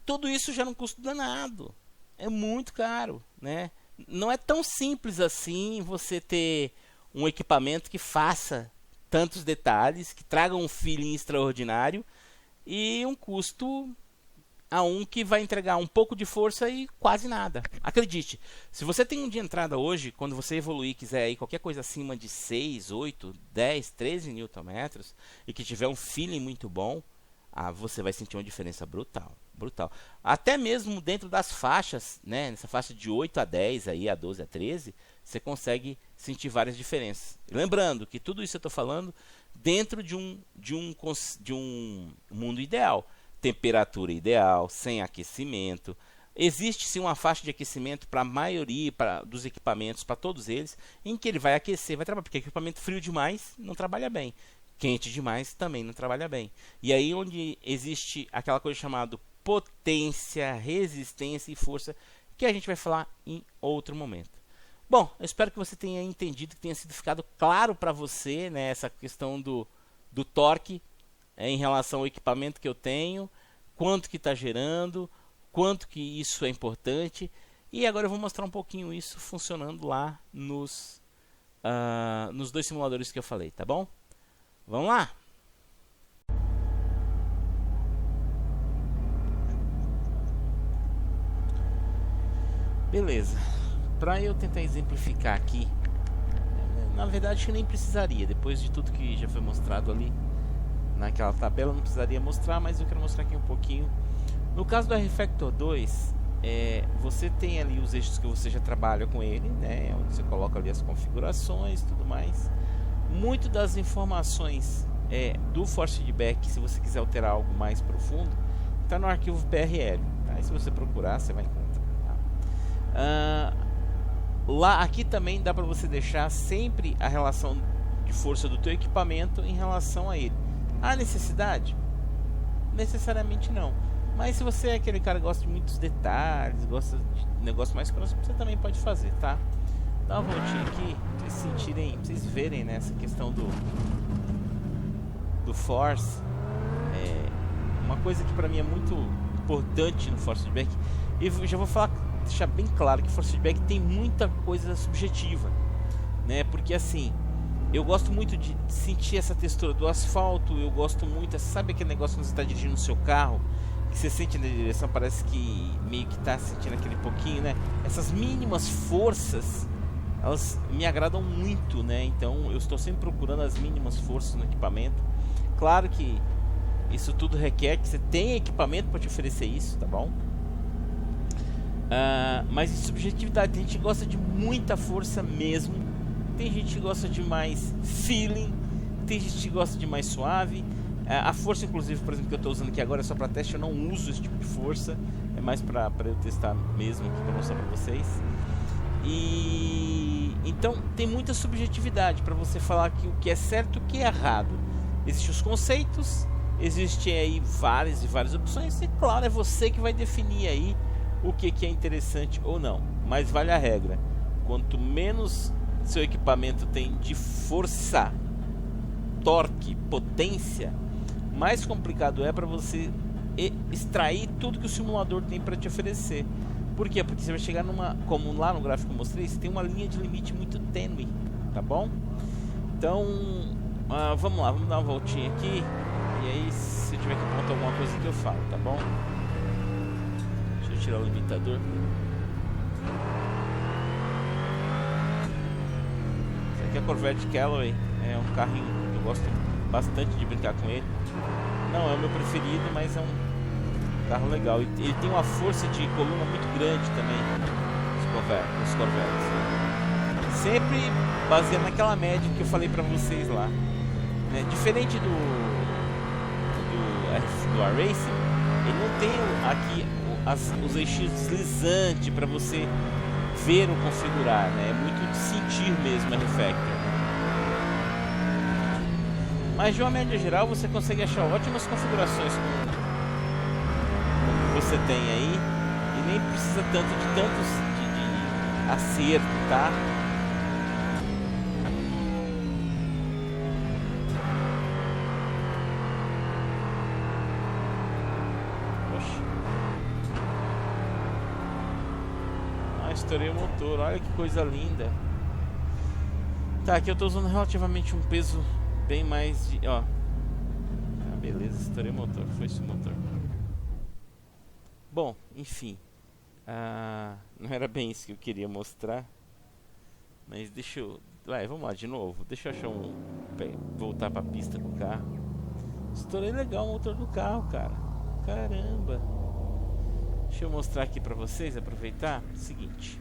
Tudo isso já não custa danado. É muito caro, né? Não é tão simples assim você ter um equipamento que faça tantos detalhes, que traga um feeling extraordinário e um custo que vai entregar um pouco de força e quase nada. Acredite, se você tem um de entrada hoje, quando você evoluir, quiser aí qualquer coisa acima de 6, 8, 10, 13 Nm e que tiver um feeling muito bom, você vai sentir uma diferença brutal. Até mesmo dentro das faixas, né, nessa faixa de 8 a 10, aí, a 12 a 13, você consegue sentir várias diferenças. Lembrando que tudo isso eu estou falando dentro de um mundo ideal. Temperatura ideal, sem aquecimento. Existe sim uma faixa de aquecimento para a maioria dos equipamentos, para todos eles, em que ele vai aquecer, vai trabalhar, porque equipamento frio demais não trabalha bem, quente demais também não trabalha bem. E aí onde existe aquela coisa chamada potência, resistência e força, que a gente vai falar em outro momento. Bom, eu espero que você tenha entendido, que tenha ficado claro para você, né, essa questão do torque em relação ao equipamento que eu tenho, quanto que está gerando, quanto que isso é importante. E agora eu vou mostrar um pouquinho isso funcionando lá nos dois simuladores que eu falei, tá bom? Vamos lá? Beleza. Para eu tentar exemplificar aqui na verdade acho que nem precisaria, depois de tudo que já foi mostrado ali naquela tabela, não precisaria mostrar, mas eu quero mostrar aqui um pouquinho. No caso do R-Factor 2, você tem ali os eixos que você já trabalha com ele, né, onde você coloca ali as configurações e tudo mais. Muito das informações do Force Feedback, se você quiser alterar algo mais profundo, está no arquivo BRL, tá? E se você procurar, você vai encontrar, tá? Lá, aqui também dá para você deixar sempre a relação de força do teu equipamento em relação a ele. Há necessidade? Necessariamente não. Mas se você é aquele cara que gosta de muitos detalhes, gosta de negócio mais próximo, você também pode fazer, tá? Dá uma voltinha aqui, pra vocês sentirem, pra vocês verem, né, essa questão do Force. Uma coisa que pra mim é muito importante no Force Feedback, e eu já vou falar, deixar bem claro que Force Feedback tem muita coisa subjetiva, né? Porque assim, eu gosto muito de sentir essa textura do asfalto, eu gosto muito, sabe aquele negócio quando você está dirigindo o seu carro, que você sente na direção, parece que meio que está sentindo aquele pouquinho, né? Essas mínimas forças, elas me agradam muito, né? Então eu estou sempre procurando as mínimas forças no equipamento. Claro que isso tudo requer que você tenha equipamento para te oferecer isso, tá bom? Mas de subjetividade, tem gente que gosta de muita força mesmo, tem gente que gosta de mais feeling, tem gente que gosta de mais suave. A força, inclusive, por exemplo, que eu estou usando aqui agora é só para teste, eu não uso esse tipo de força, é mais para eu testar mesmo aqui, para mostrar para vocês. E então tem muita subjetividade para você falar que o que é certo e o que é errado. Existem os conceitos, existem aí várias e várias opções, e claro, é você que vai definir aí o que é interessante ou não. Mas vale a regra, quanto menos seu equipamento tem de força, torque, potência, mais complicado é para você extrair tudo que o simulador tem para te oferecer. Por quê? Porque você vai chegar numa, como lá no gráfico que eu mostrei, você tem uma linha de limite muito tênue, tá bom? Então, vamos lá, vamos dar uma voltinha aqui, e aí se eu tiver que apontar alguma coisa que eu falo, tá bom? Deixa eu tirar o limitador. Esse aqui é a Corvette Callaway, é um carrinho que eu gosto bastante de brincar com ele. Não é o meu preferido, mas é um carro legal. Ele tem uma força de coluna muito grande também, os Corvettes. Sempre baseado naquela média que eu falei pra vocês lá, né? Diferente do iRacing, ele não tem aqui os eixos deslizantes para você ver ou configurar, né? É muito de sentir mesmo a R-Factor. Mas de uma média geral você consegue achar ótimas configurações com o que você tem aí, e nem precisa tanto de acerto, tá? Oxe. Estourei o motor, olha que coisa linda. Tá, aqui eu tô usando relativamente um peso bem mais de, ó. Beleza, estourei o motor, foi esse o motor. Bom, enfim, não era bem isso que eu queria mostrar, mas deixa eu, vamos lá de novo. Deixa eu achar voltar pra pista com o carro. Estourei legal o motor do carro, cara. Caramba. Deixa eu mostrar aqui pra vocês, aproveitar. Seguinte,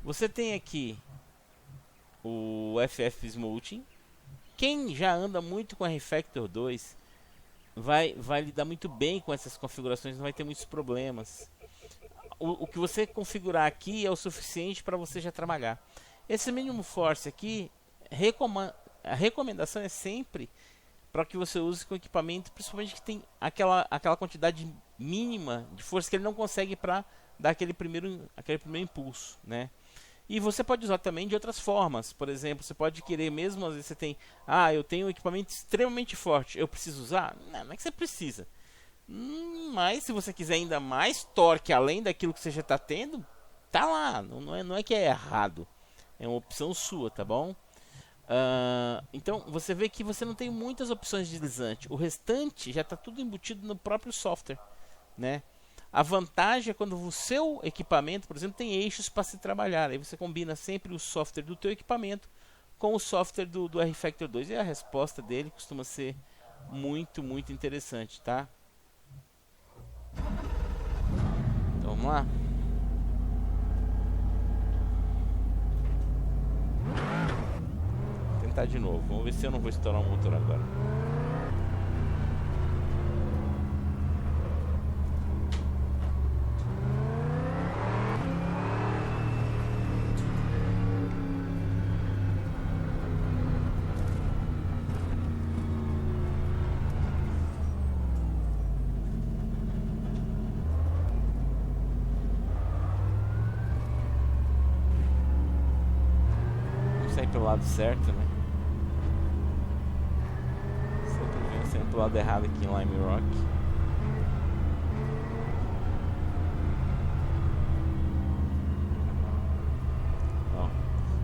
você tem aqui o FF Smoothing. Quem já anda muito com a R-Factor 2 vai lidar muito bem com essas configurações, não vai ter muitos problemas. O que você configurar aqui é o suficiente para você já trabalhar. Esse mínimo force aqui, a recomendação é sempre para que você use com equipamento, principalmente que tem aquela quantidade mínima de força que ele não consegue para dar aquele primeiro impulso, né? E você pode usar também de outras formas. Por exemplo, você pode querer mesmo, às vezes você tem, eu tenho um equipamento extremamente forte, eu preciso usar? Não é que você precisa. Mas se você quiser ainda mais torque além daquilo que você já está tendo, tá lá. Não é que é errado. É uma opção sua, tá bom? Então você vê que você não tem muitas opções de deslizante. O restante já está tudo embutido no próprio software, né? A vantagem é quando o seu equipamento, por exemplo, tem eixos para se trabalhar. Aí você combina sempre o software do teu equipamento com o software do rFactor 2. E a resposta dele costuma ser muito interessante, tá? Então vamos lá. Vou tentar de novo. Vamos ver se eu não vou estourar o motor agora. Pelo lado certo, né? Sempre vem sempre pelo lado errado aqui em Lime Rock. Ó,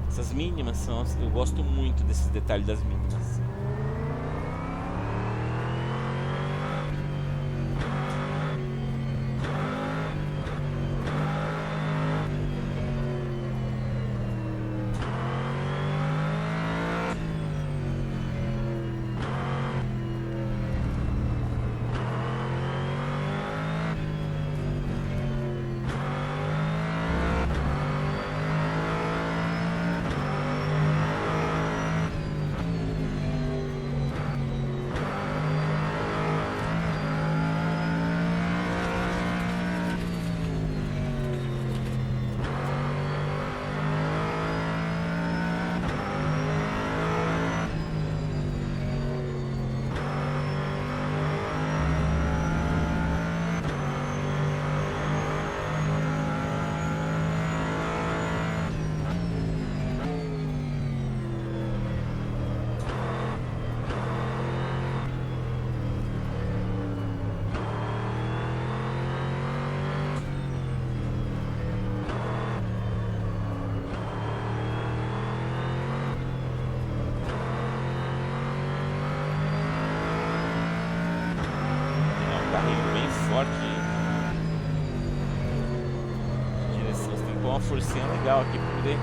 essas mínimas são, eu gosto muito desses detalhes das mínimas. Forte de direção, você tem que pôr uma forcinha legal aqui para poder.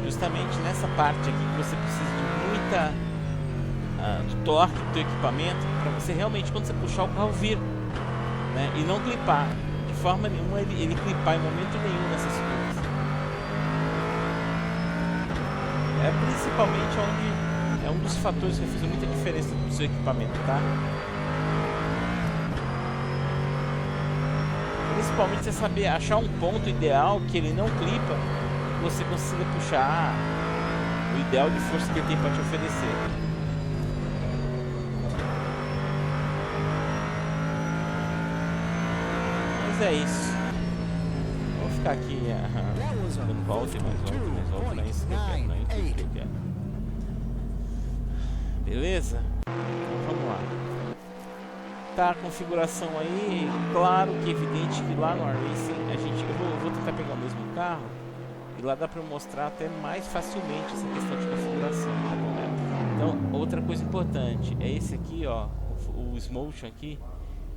Justamente nessa parte aqui que você precisa de muita do torque do teu equipamento para você realmente, quando você puxar, o carro vir, né? E não clipar de forma nenhuma, ele clipar em momento nenhum nessas curvas. É principalmente onde é um dos fatores que faz muita diferença no seu equipamento, tá? Principalmente você saber achar um ponto ideal que ele não clipa, você consiga puxar o ideal de força que ele tem para te oferecer. Mas é isso. Vou ficar aqui dando volta e mais volta, não é isso que eu quero, não é isso que eu quero. Beleza? Então vamos lá. Tá a configuração aí, claro que é evidente que lá no iRacing eu vou tentar pegar o mesmo carro. E lá dá para mostrar até mais facilmente essa questão de configuração, tá bom, né? Então, outra coisa importante é esse aqui, ó, o Smotion aqui.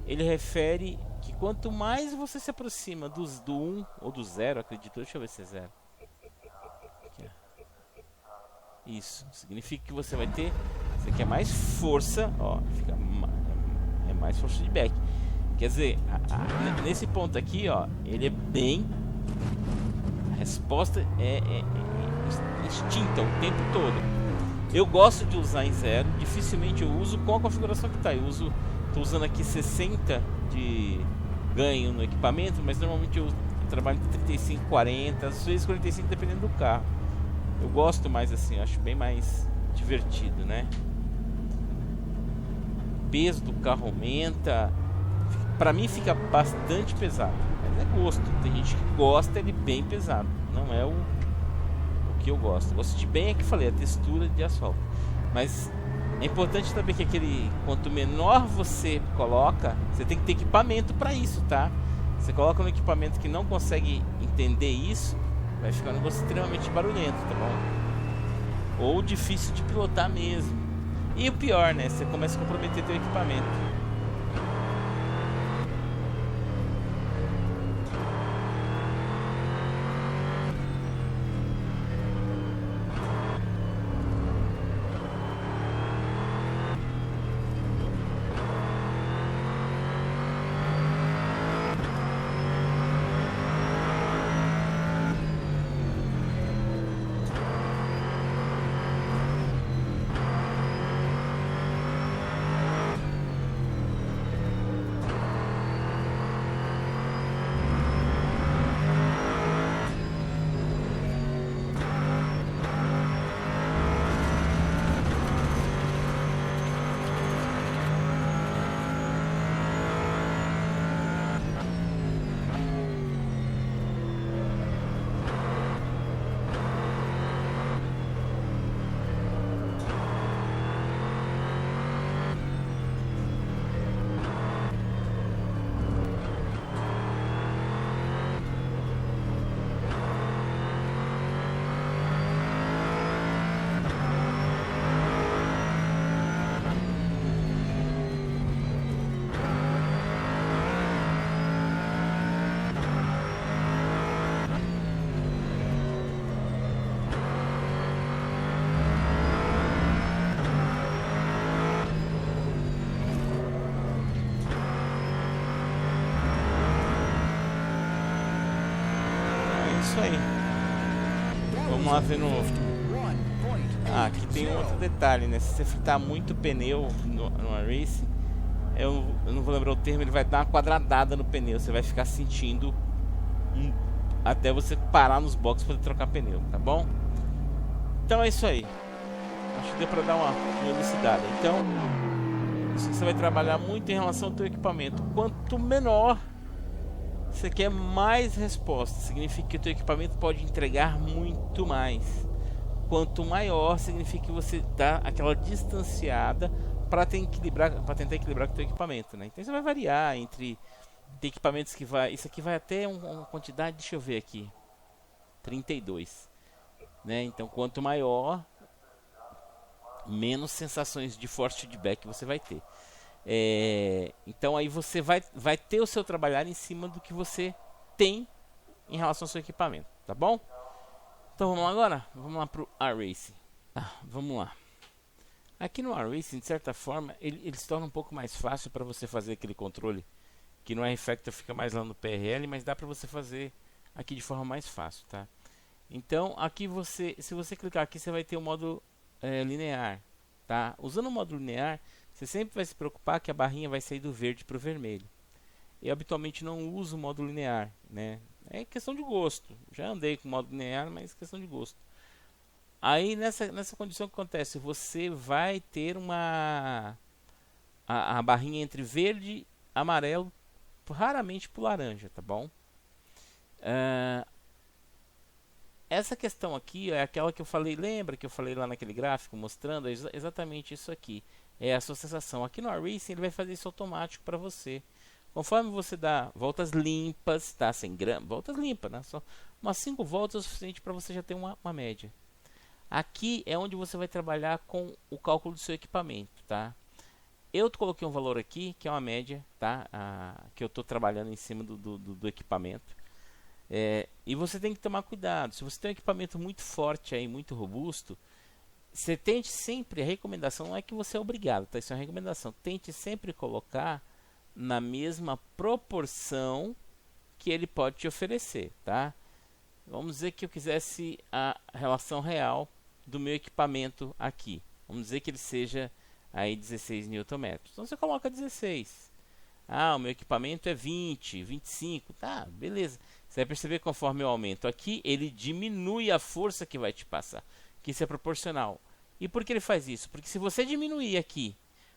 Ele refere que quanto mais você se aproxima do 1 ou do 0, acredito, deixa eu ver se é 0. Aqui, isso, significa que você vai ter, isso aqui é mais força, ó, é mais força de back. Quer dizer, nesse ponto aqui, ó, ele é bem... A resposta é extinta o tempo todo. Eu gosto de usar em 0, dificilmente eu uso com a configuração que tá. Tô usando aqui 60 de ganho no equipamento, mas normalmente eu trabalho com 35, 40, às vezes 45, dependendo do carro. Eu gosto mais assim, eu acho bem mais divertido, né? O peso do carro aumenta. Pra mim fica bastante pesado. Mas é gosto. Tem gente que gosta dele bem pesado. Não é o que eu gosto. Eu gosto de bem, é que falei, a textura de asfalto. Mas é importante saber que quanto menor você coloca, você tem que ter equipamento para isso, tá? Você coloca no equipamento que não consegue entender isso, vai ficar um negócio extremamente barulhento, tá bom? Ou difícil de pilotar mesmo. E o pior, né? Você começa a comprometer teu equipamento. Isso aí. Vamos lá ver no... aqui tem um outro detalhe, né? Se você fritar muito pneu no Race, eu não vou lembrar o termo, ele vai dar uma quadradada no pneu. Você vai ficar sentindo até você parar nos boxes para trocar pneu, tá bom? Então é isso aí. Acho que deu para dar uma elucidada. Então, você vai trabalhar muito em relação ao teu equipamento. Quanto menor você quer mais resposta, significa que o teu equipamento pode entregar muito mais. Quanto maior, significa que você dá aquela distanciada para tentar equilibrar com o teu equipamento, né? Então você vai variar entre tem equipamentos que vai, isso aqui vai até uma quantidade, deixa eu ver aqui, 32, né? Então quanto maior, menos sensações de force feedback você vai ter. Então aí você vai ter o seu trabalhar em cima do que você tem em relação ao seu equipamento, tá bom? Então vamos lá agora? Vamos lá pro iRacing. Vamos lá. Aqui no iRacing, de certa forma, ele se torna um pouco mais fácil para você fazer aquele controle que no iRefactor fica mais lá no PRL, mas dá para você fazer aqui de forma mais fácil, tá? Então aqui se você clicar aqui, você vai ter o modo linear, tá? Usando o modo linear, você sempre vai se preocupar que a barrinha vai sair do verde para o vermelho. Eu habitualmente não uso o modo linear, né? É questão de gosto. Já andei com o modo linear, mas é questão de gosto. Aí nessa condição que acontece, você vai ter a barrinha entre verde e amarelo, raramente para laranja, tá bom? Essa questão aqui é aquela que eu falei, lembra que eu falei lá naquele gráfico mostrando exatamente isso aqui. É a sua sensação. Aqui no iRacing ele vai fazer isso automático para você. Conforme você dá voltas limpas, tá? Sem voltas limpas, né? Só umas 5 voltas é o suficiente para você já ter uma média. Aqui é onde você vai trabalhar com o cálculo do seu equipamento, tá? Eu coloquei um valor aqui, que é uma média, tá? Que eu estou trabalhando em cima do equipamento. E você tem que tomar cuidado. Se você tem um equipamento muito forte aí, muito robusto, você tente sempre, a recomendação não é que você é obrigado, tá? Isso é uma recomendação. Tente sempre colocar na mesma proporção que ele pode te oferecer, tá? Vamos dizer que eu quisesse a relação real do meu equipamento aqui. Vamos dizer que ele seja aí 16 Nm. Então você coloca 16. O meu equipamento é 20, 25, tá, beleza. Você vai perceber que conforme eu aumento aqui, ele diminui a força que vai te passar, que isso é proporcional. E por que ele faz isso? Porque se você diminuir aqui,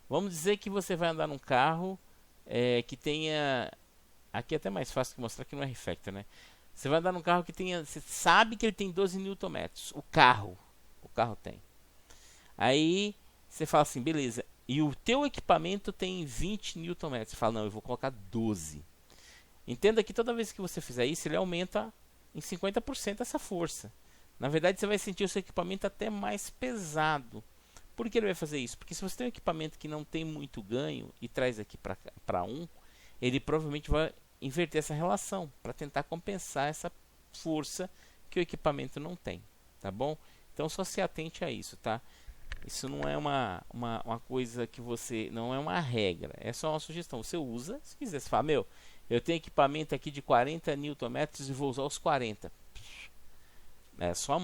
vamos dizer que você vai andar num carro que tenha... Aqui é até mais fácil de mostrar que não é R-Factor, né? Você vai andar num carro que tenha... Você sabe que ele tem 12 Nm. O carro tem. Aí Você fala assim, beleza, e o teu equipamento tem 20 Nm. Você fala, não, eu vou colocar 12. Entenda que toda vez que você fizer isso, ele aumenta em 50% essa força. Na verdade, você vai sentir o seu equipamento até mais pesado. Por que ele vai fazer isso? Porque se você tem um equipamento que não tem muito ganho e traz aqui para 1, ele provavelmente vai inverter essa relação para tentar compensar essa força que o equipamento não tem, tá bom? Então só se atente a isso, tá? Isso não é uma coisa que você... não é uma regra, é só uma sugestão. Você usa, se quiser, você fala, meu, eu tenho equipamento aqui de 40 Nm e vou usar os 40. É só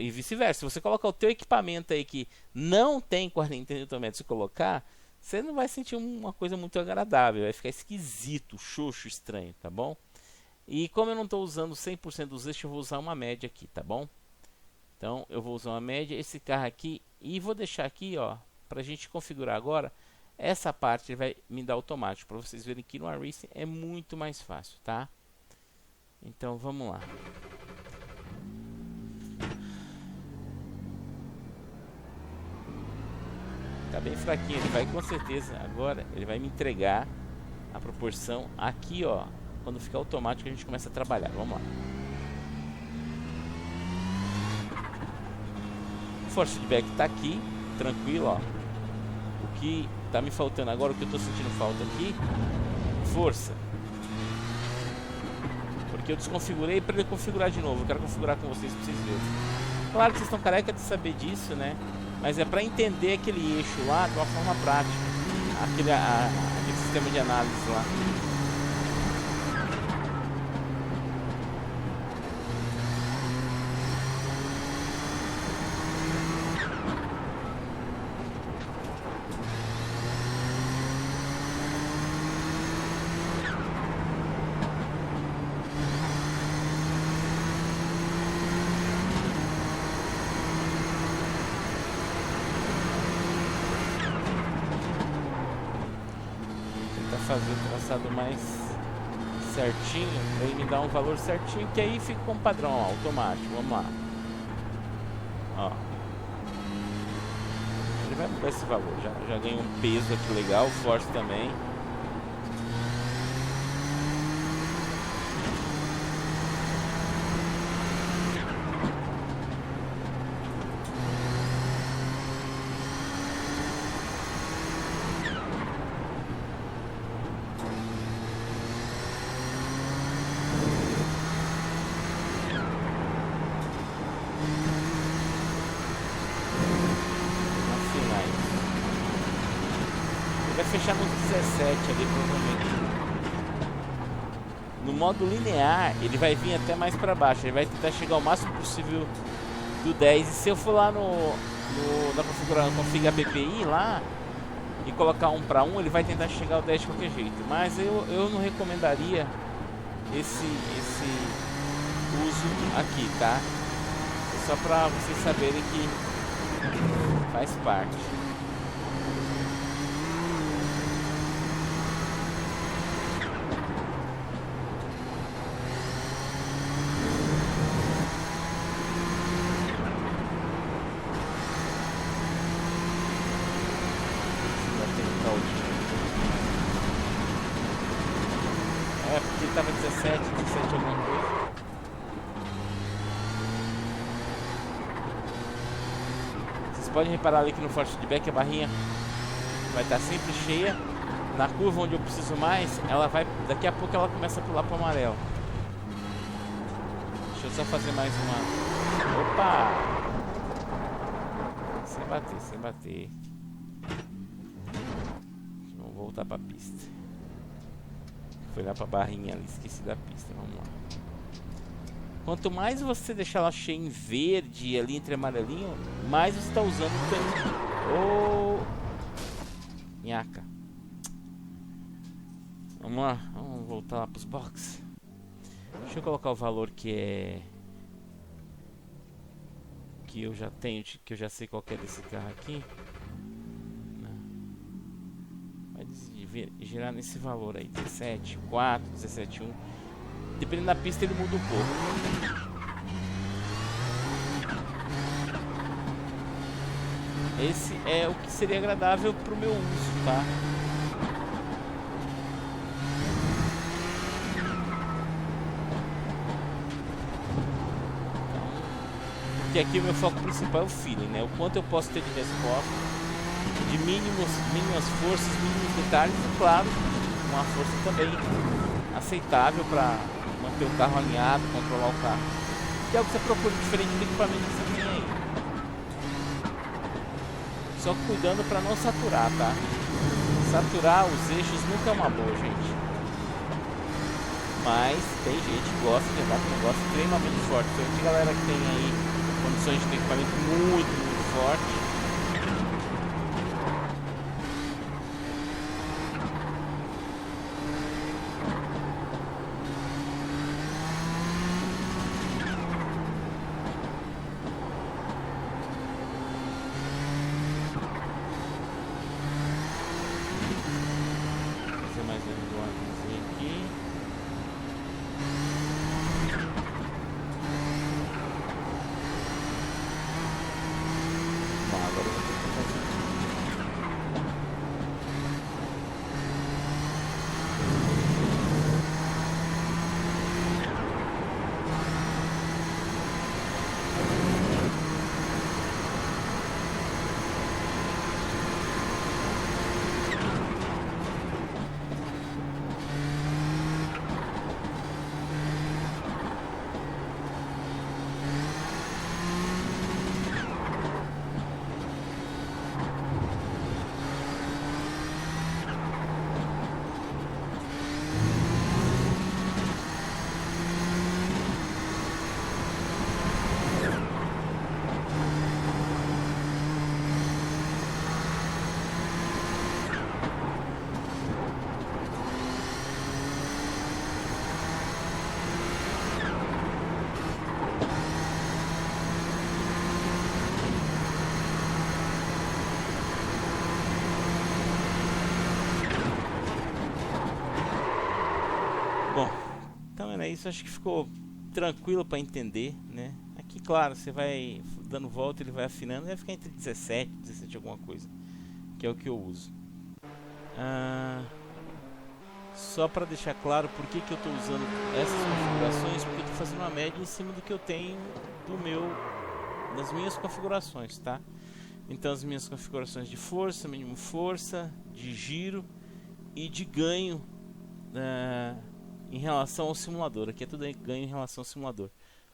e vice-versa. Se você colocar o teu equipamento aí que não tem 40 Nm e colocar, você não vai sentir uma coisa muito agradável, vai ficar esquisito, xoxo, estranho, tá bom? E como eu não estou usando 100% dos eixos, eu vou usar uma média aqui, tá bom? Então eu vou usar uma média, esse carro aqui, e vou deixar aqui, ó, pra gente configurar agora. Essa parte ele vai me dar automático, para vocês verem que no iRacing é muito mais fácil, tá? Então vamos lá. Tá bem fraquinho, ele vai com certeza, agora ele vai me entregar a proporção aqui, ó. Quando ficar automático a gente começa a trabalhar, vamos lá. O force feedback tá aqui, tranquilo, ó. O que tá me faltando agora, o que eu tô sentindo falta aqui, força. Porque eu desconfigurei para ele configurar de novo, eu quero configurar com vocês para vocês verem. Claro que vocês estão careca de saber disso, né? Mas é para entender aquele eixo lá de uma forma prática. Aquele sistema de análise lá. Fazer o traçado mais certinho para ele me dar um valor certinho, que aí fica com um padrão ó, automático. Vamos lá, ó. Ele vai mudar esse valor, já ganha um peso aqui legal, forte também. Vai fechar nos 17 ali, provavelmente. No modo linear, ele vai vir até mais para baixo. Ele vai tentar chegar o máximo possível do 10. E se eu for lá na configuração, config APPI lá e colocar 1 para 1, ele vai tentar chegar ao 10 de qualquer jeito. Mas eu não recomendaria esse uso aqui, tá? É só para vocês saberem que faz parte. É, porque estava 17 alguma coisa. Vocês podem reparar ali que no force feedback a barrinha vai estar sempre cheia. Na curva onde eu preciso mais, ela vai, daqui a pouco ela começa a pular para o amarelo. Deixa eu só fazer mais uma. Opa! Sem bater. Vamos voltar para a pista. Foi lá para a barrinha ali, esqueci da pista. Vamos lá. Quanto mais você deixar ela cheia em verde ali entre amarelinho, mais você está usando o teu... Oh! Nhaca. Vamos lá, vamos voltar lá para os boxes. Deixa eu colocar o valor que eu já tenho, que eu já sei qual que é desse carro aqui. Vai girar nesse valor aí, 17.4, 17.1. Dependendo da pista ele muda um pouco. esse é o que seria agradável para o meu uso, tá? Porque aqui o meu foco principal é o feeling, né? O quanto eu posso ter de resposta, de mínimas forças, mínimos detalhes, e claro, uma força também aceitável para manter o carro alinhado, controlar o carro. Que é o que você procura diferente do equipamento que você tem aí. Só cuidando para não saturar, tá? Saturar os eixos nunca é uma boa, gente. Mas tem gente que gosta de andar com um negócio extremamente forte. Tem galera que tem aí condições de ter equipamento muito forte. Bom, então era isso, acho que ficou tranquilo para entender, né? Aqui, claro, você vai dando volta, ele vai afinando, vai ficar entre 17 alguma coisa, que é o que eu uso. Só para deixar claro por que eu estou usando essas configurações, porque eu estou fazendo uma média em cima do que eu tenho das minhas configurações, tá? Então as minhas configurações de força, mínimo força, de giro e de ganho em relação ao simulador. Aqui é tudo ganho em relação ao simulador.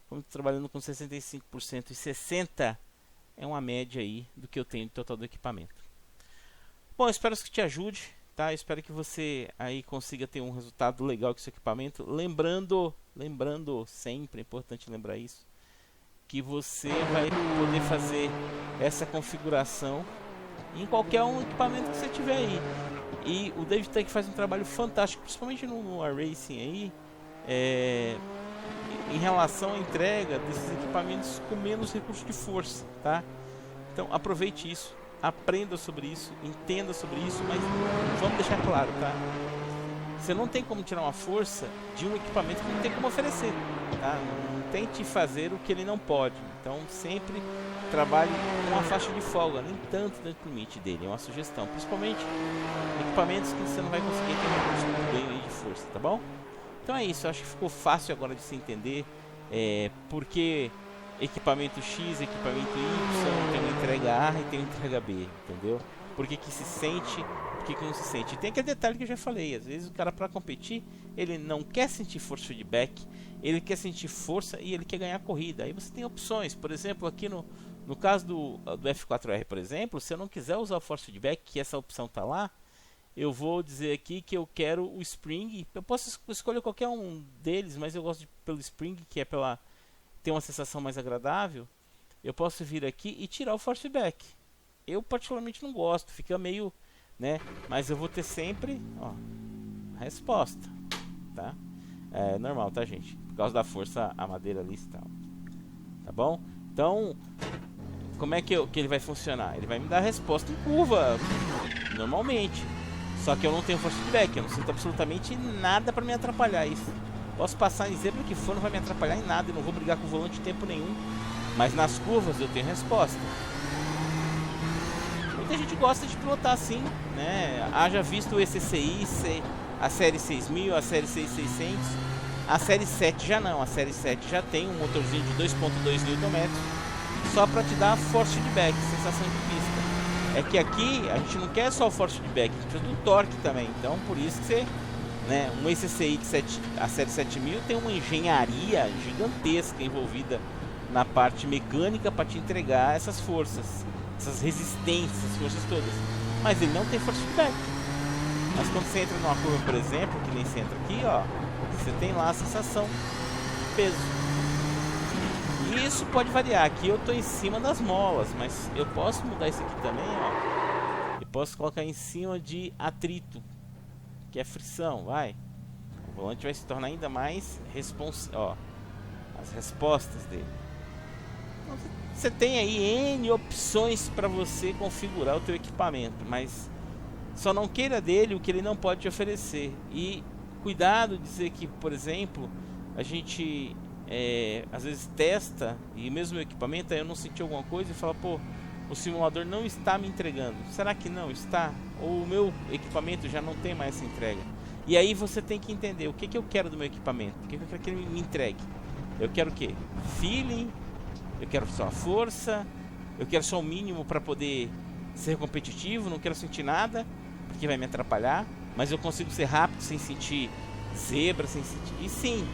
Como estou trabalhando com 65% e 60% é uma média aí do que eu tenho de total do equipamento. Bom, espero que te ajude, tá? Espero que você aí consiga ter um resultado legal com esse equipamento. Lembrando sempre, é importante lembrar isso, que você vai poder fazer essa configuração em qualquer equipamento que você tiver aí. E o David Tech faz um trabalho fantástico, principalmente no iRacing aí, em relação à entrega desses equipamentos com menos recurso de força, tá? Então aproveite isso, aprenda sobre isso, entenda sobre isso, mas vamos deixar claro, tá? Você não tem como tirar uma força de um equipamento que não tem como oferecer, tá? Não tente fazer o que ele não pode. Então sempre trabalhe com uma faixa de folga, nem tanto dentro do limite dele, é uma sugestão. Principalmente equipamentos que você não vai conseguir ter recurso muito ganho aí de força, tá bom? Então é isso, eu acho que ficou fácil agora de se entender porque equipamento X, equipamento Y tem uma entrega A e tem uma entrega B, entendeu? Por que se sente, por que não se sente. E tem aquele detalhe que eu já falei, às vezes o cara para competir, ele não quer sentir force feedback, ele quer sentir força e ele quer ganhar a corrida. Aí você tem opções, por exemplo, aqui no caso do F4R, por exemplo, se eu não quiser usar o force feedback, que essa opção tá lá, eu vou dizer aqui que eu quero o Spring. Eu posso escolher qualquer um deles, mas eu gosto pelo Spring, que é ter uma sensação mais agradável. Eu posso vir aqui e tirar o force feedback. Eu particularmente não gosto, fica meio, né? Mas eu vou ter sempre, ó, a resposta, tá? É normal, tá, gente? Por causa da força, a madeira ali está, tá bom? Então, como é que ele vai funcionar? Ele vai me dar a resposta em curva, normalmente. Só que eu não tenho force feedback, eu não sinto absolutamente nada para me atrapalhar isso. Posso passar em zebra que for, não vai me atrapalhar em nada, eu não vou brigar com o volante em tempo nenhum. Mas nas curvas eu tenho resposta. muita gente gosta de pilotar assim, né? Haja visto o ECCI, a série 6000, a série 6600, a série 7 já não, a série 7 já tem um motorzinho de 2.2 Nm, só para te dar force feedback, sensação de pista. É que aqui a gente não quer só o force feedback, a gente precisa do torque também, então por isso que você, né, um ECCI a série 7000 tem uma engenharia gigantesca envolvida na parte mecânica para te entregar essas forças, essas resistências, essas forças todas, mas ele não tem force feedback. Mas quando você entra numa curva, por exemplo, que nem você entra aqui, ó, você tem lá a sensação de peso. E isso pode variar. Aqui eu tô em cima das molas, mas eu posso mudar isso aqui também, ó. Eu posso colocar em cima de atrito, que é frição, vai. O volante vai se tornar ainda mais responsivo, ó, as respostas dele. Então, você tem aí N opções para você configurar o teu equipamento, mas só não queira dele o que ele não pode te oferecer. E cuidado de dizer que, por exemplo, a gente às vezes testa e mesmo o equipamento, aí eu não senti alguma coisa e fala, pô, o simulador não está me entregando. Será que não está? Ou o meu equipamento já não tem mais essa entrega? E aí você tem que entender o que, que eu quero do meu equipamento, o que, que eu quero que ele me entregue. Eu quero o quê? Feeling, eu quero só a força, eu quero só o mínimo para poder ser competitivo, não quero sentir nada, porque vai me atrapalhar, mas eu consigo ser rápido sem sentir zebra, sem sentir... E sim,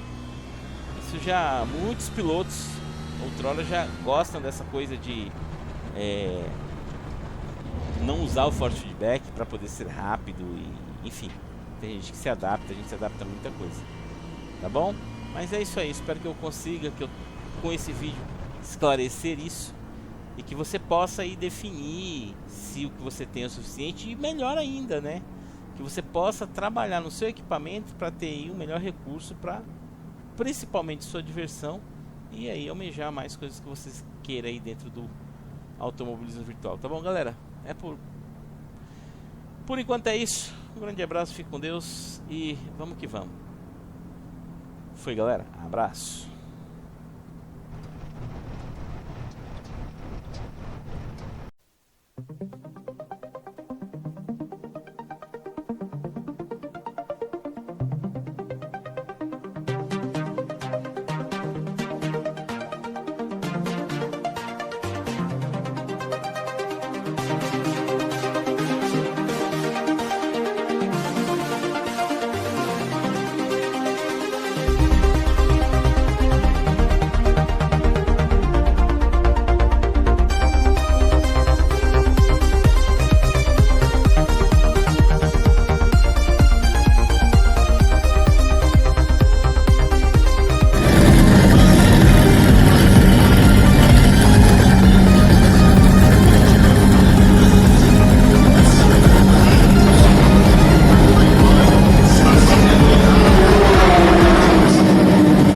isso já muitos pilotos outrora já gostam dessa coisa de não usar o force feedback para poder ser rápido e enfim, tem gente que se adapta, a gente se adapta a muita coisa, tá bom? Mas é isso aí, espero que eu consiga, que eu com esse vídeo esclarecer isso e que você possa aí definir se o que você tem é o suficiente e melhor ainda, né? Que você possa trabalhar no seu equipamento para ter aí um melhor recurso para principalmente sua diversão e aí almejar mais coisas que vocês queiram aí dentro do automobilismo virtual, tá bom, galera? Por enquanto é isso. Um grande abraço, fique com Deus e vamos que vamos. Foi, galera, abraço.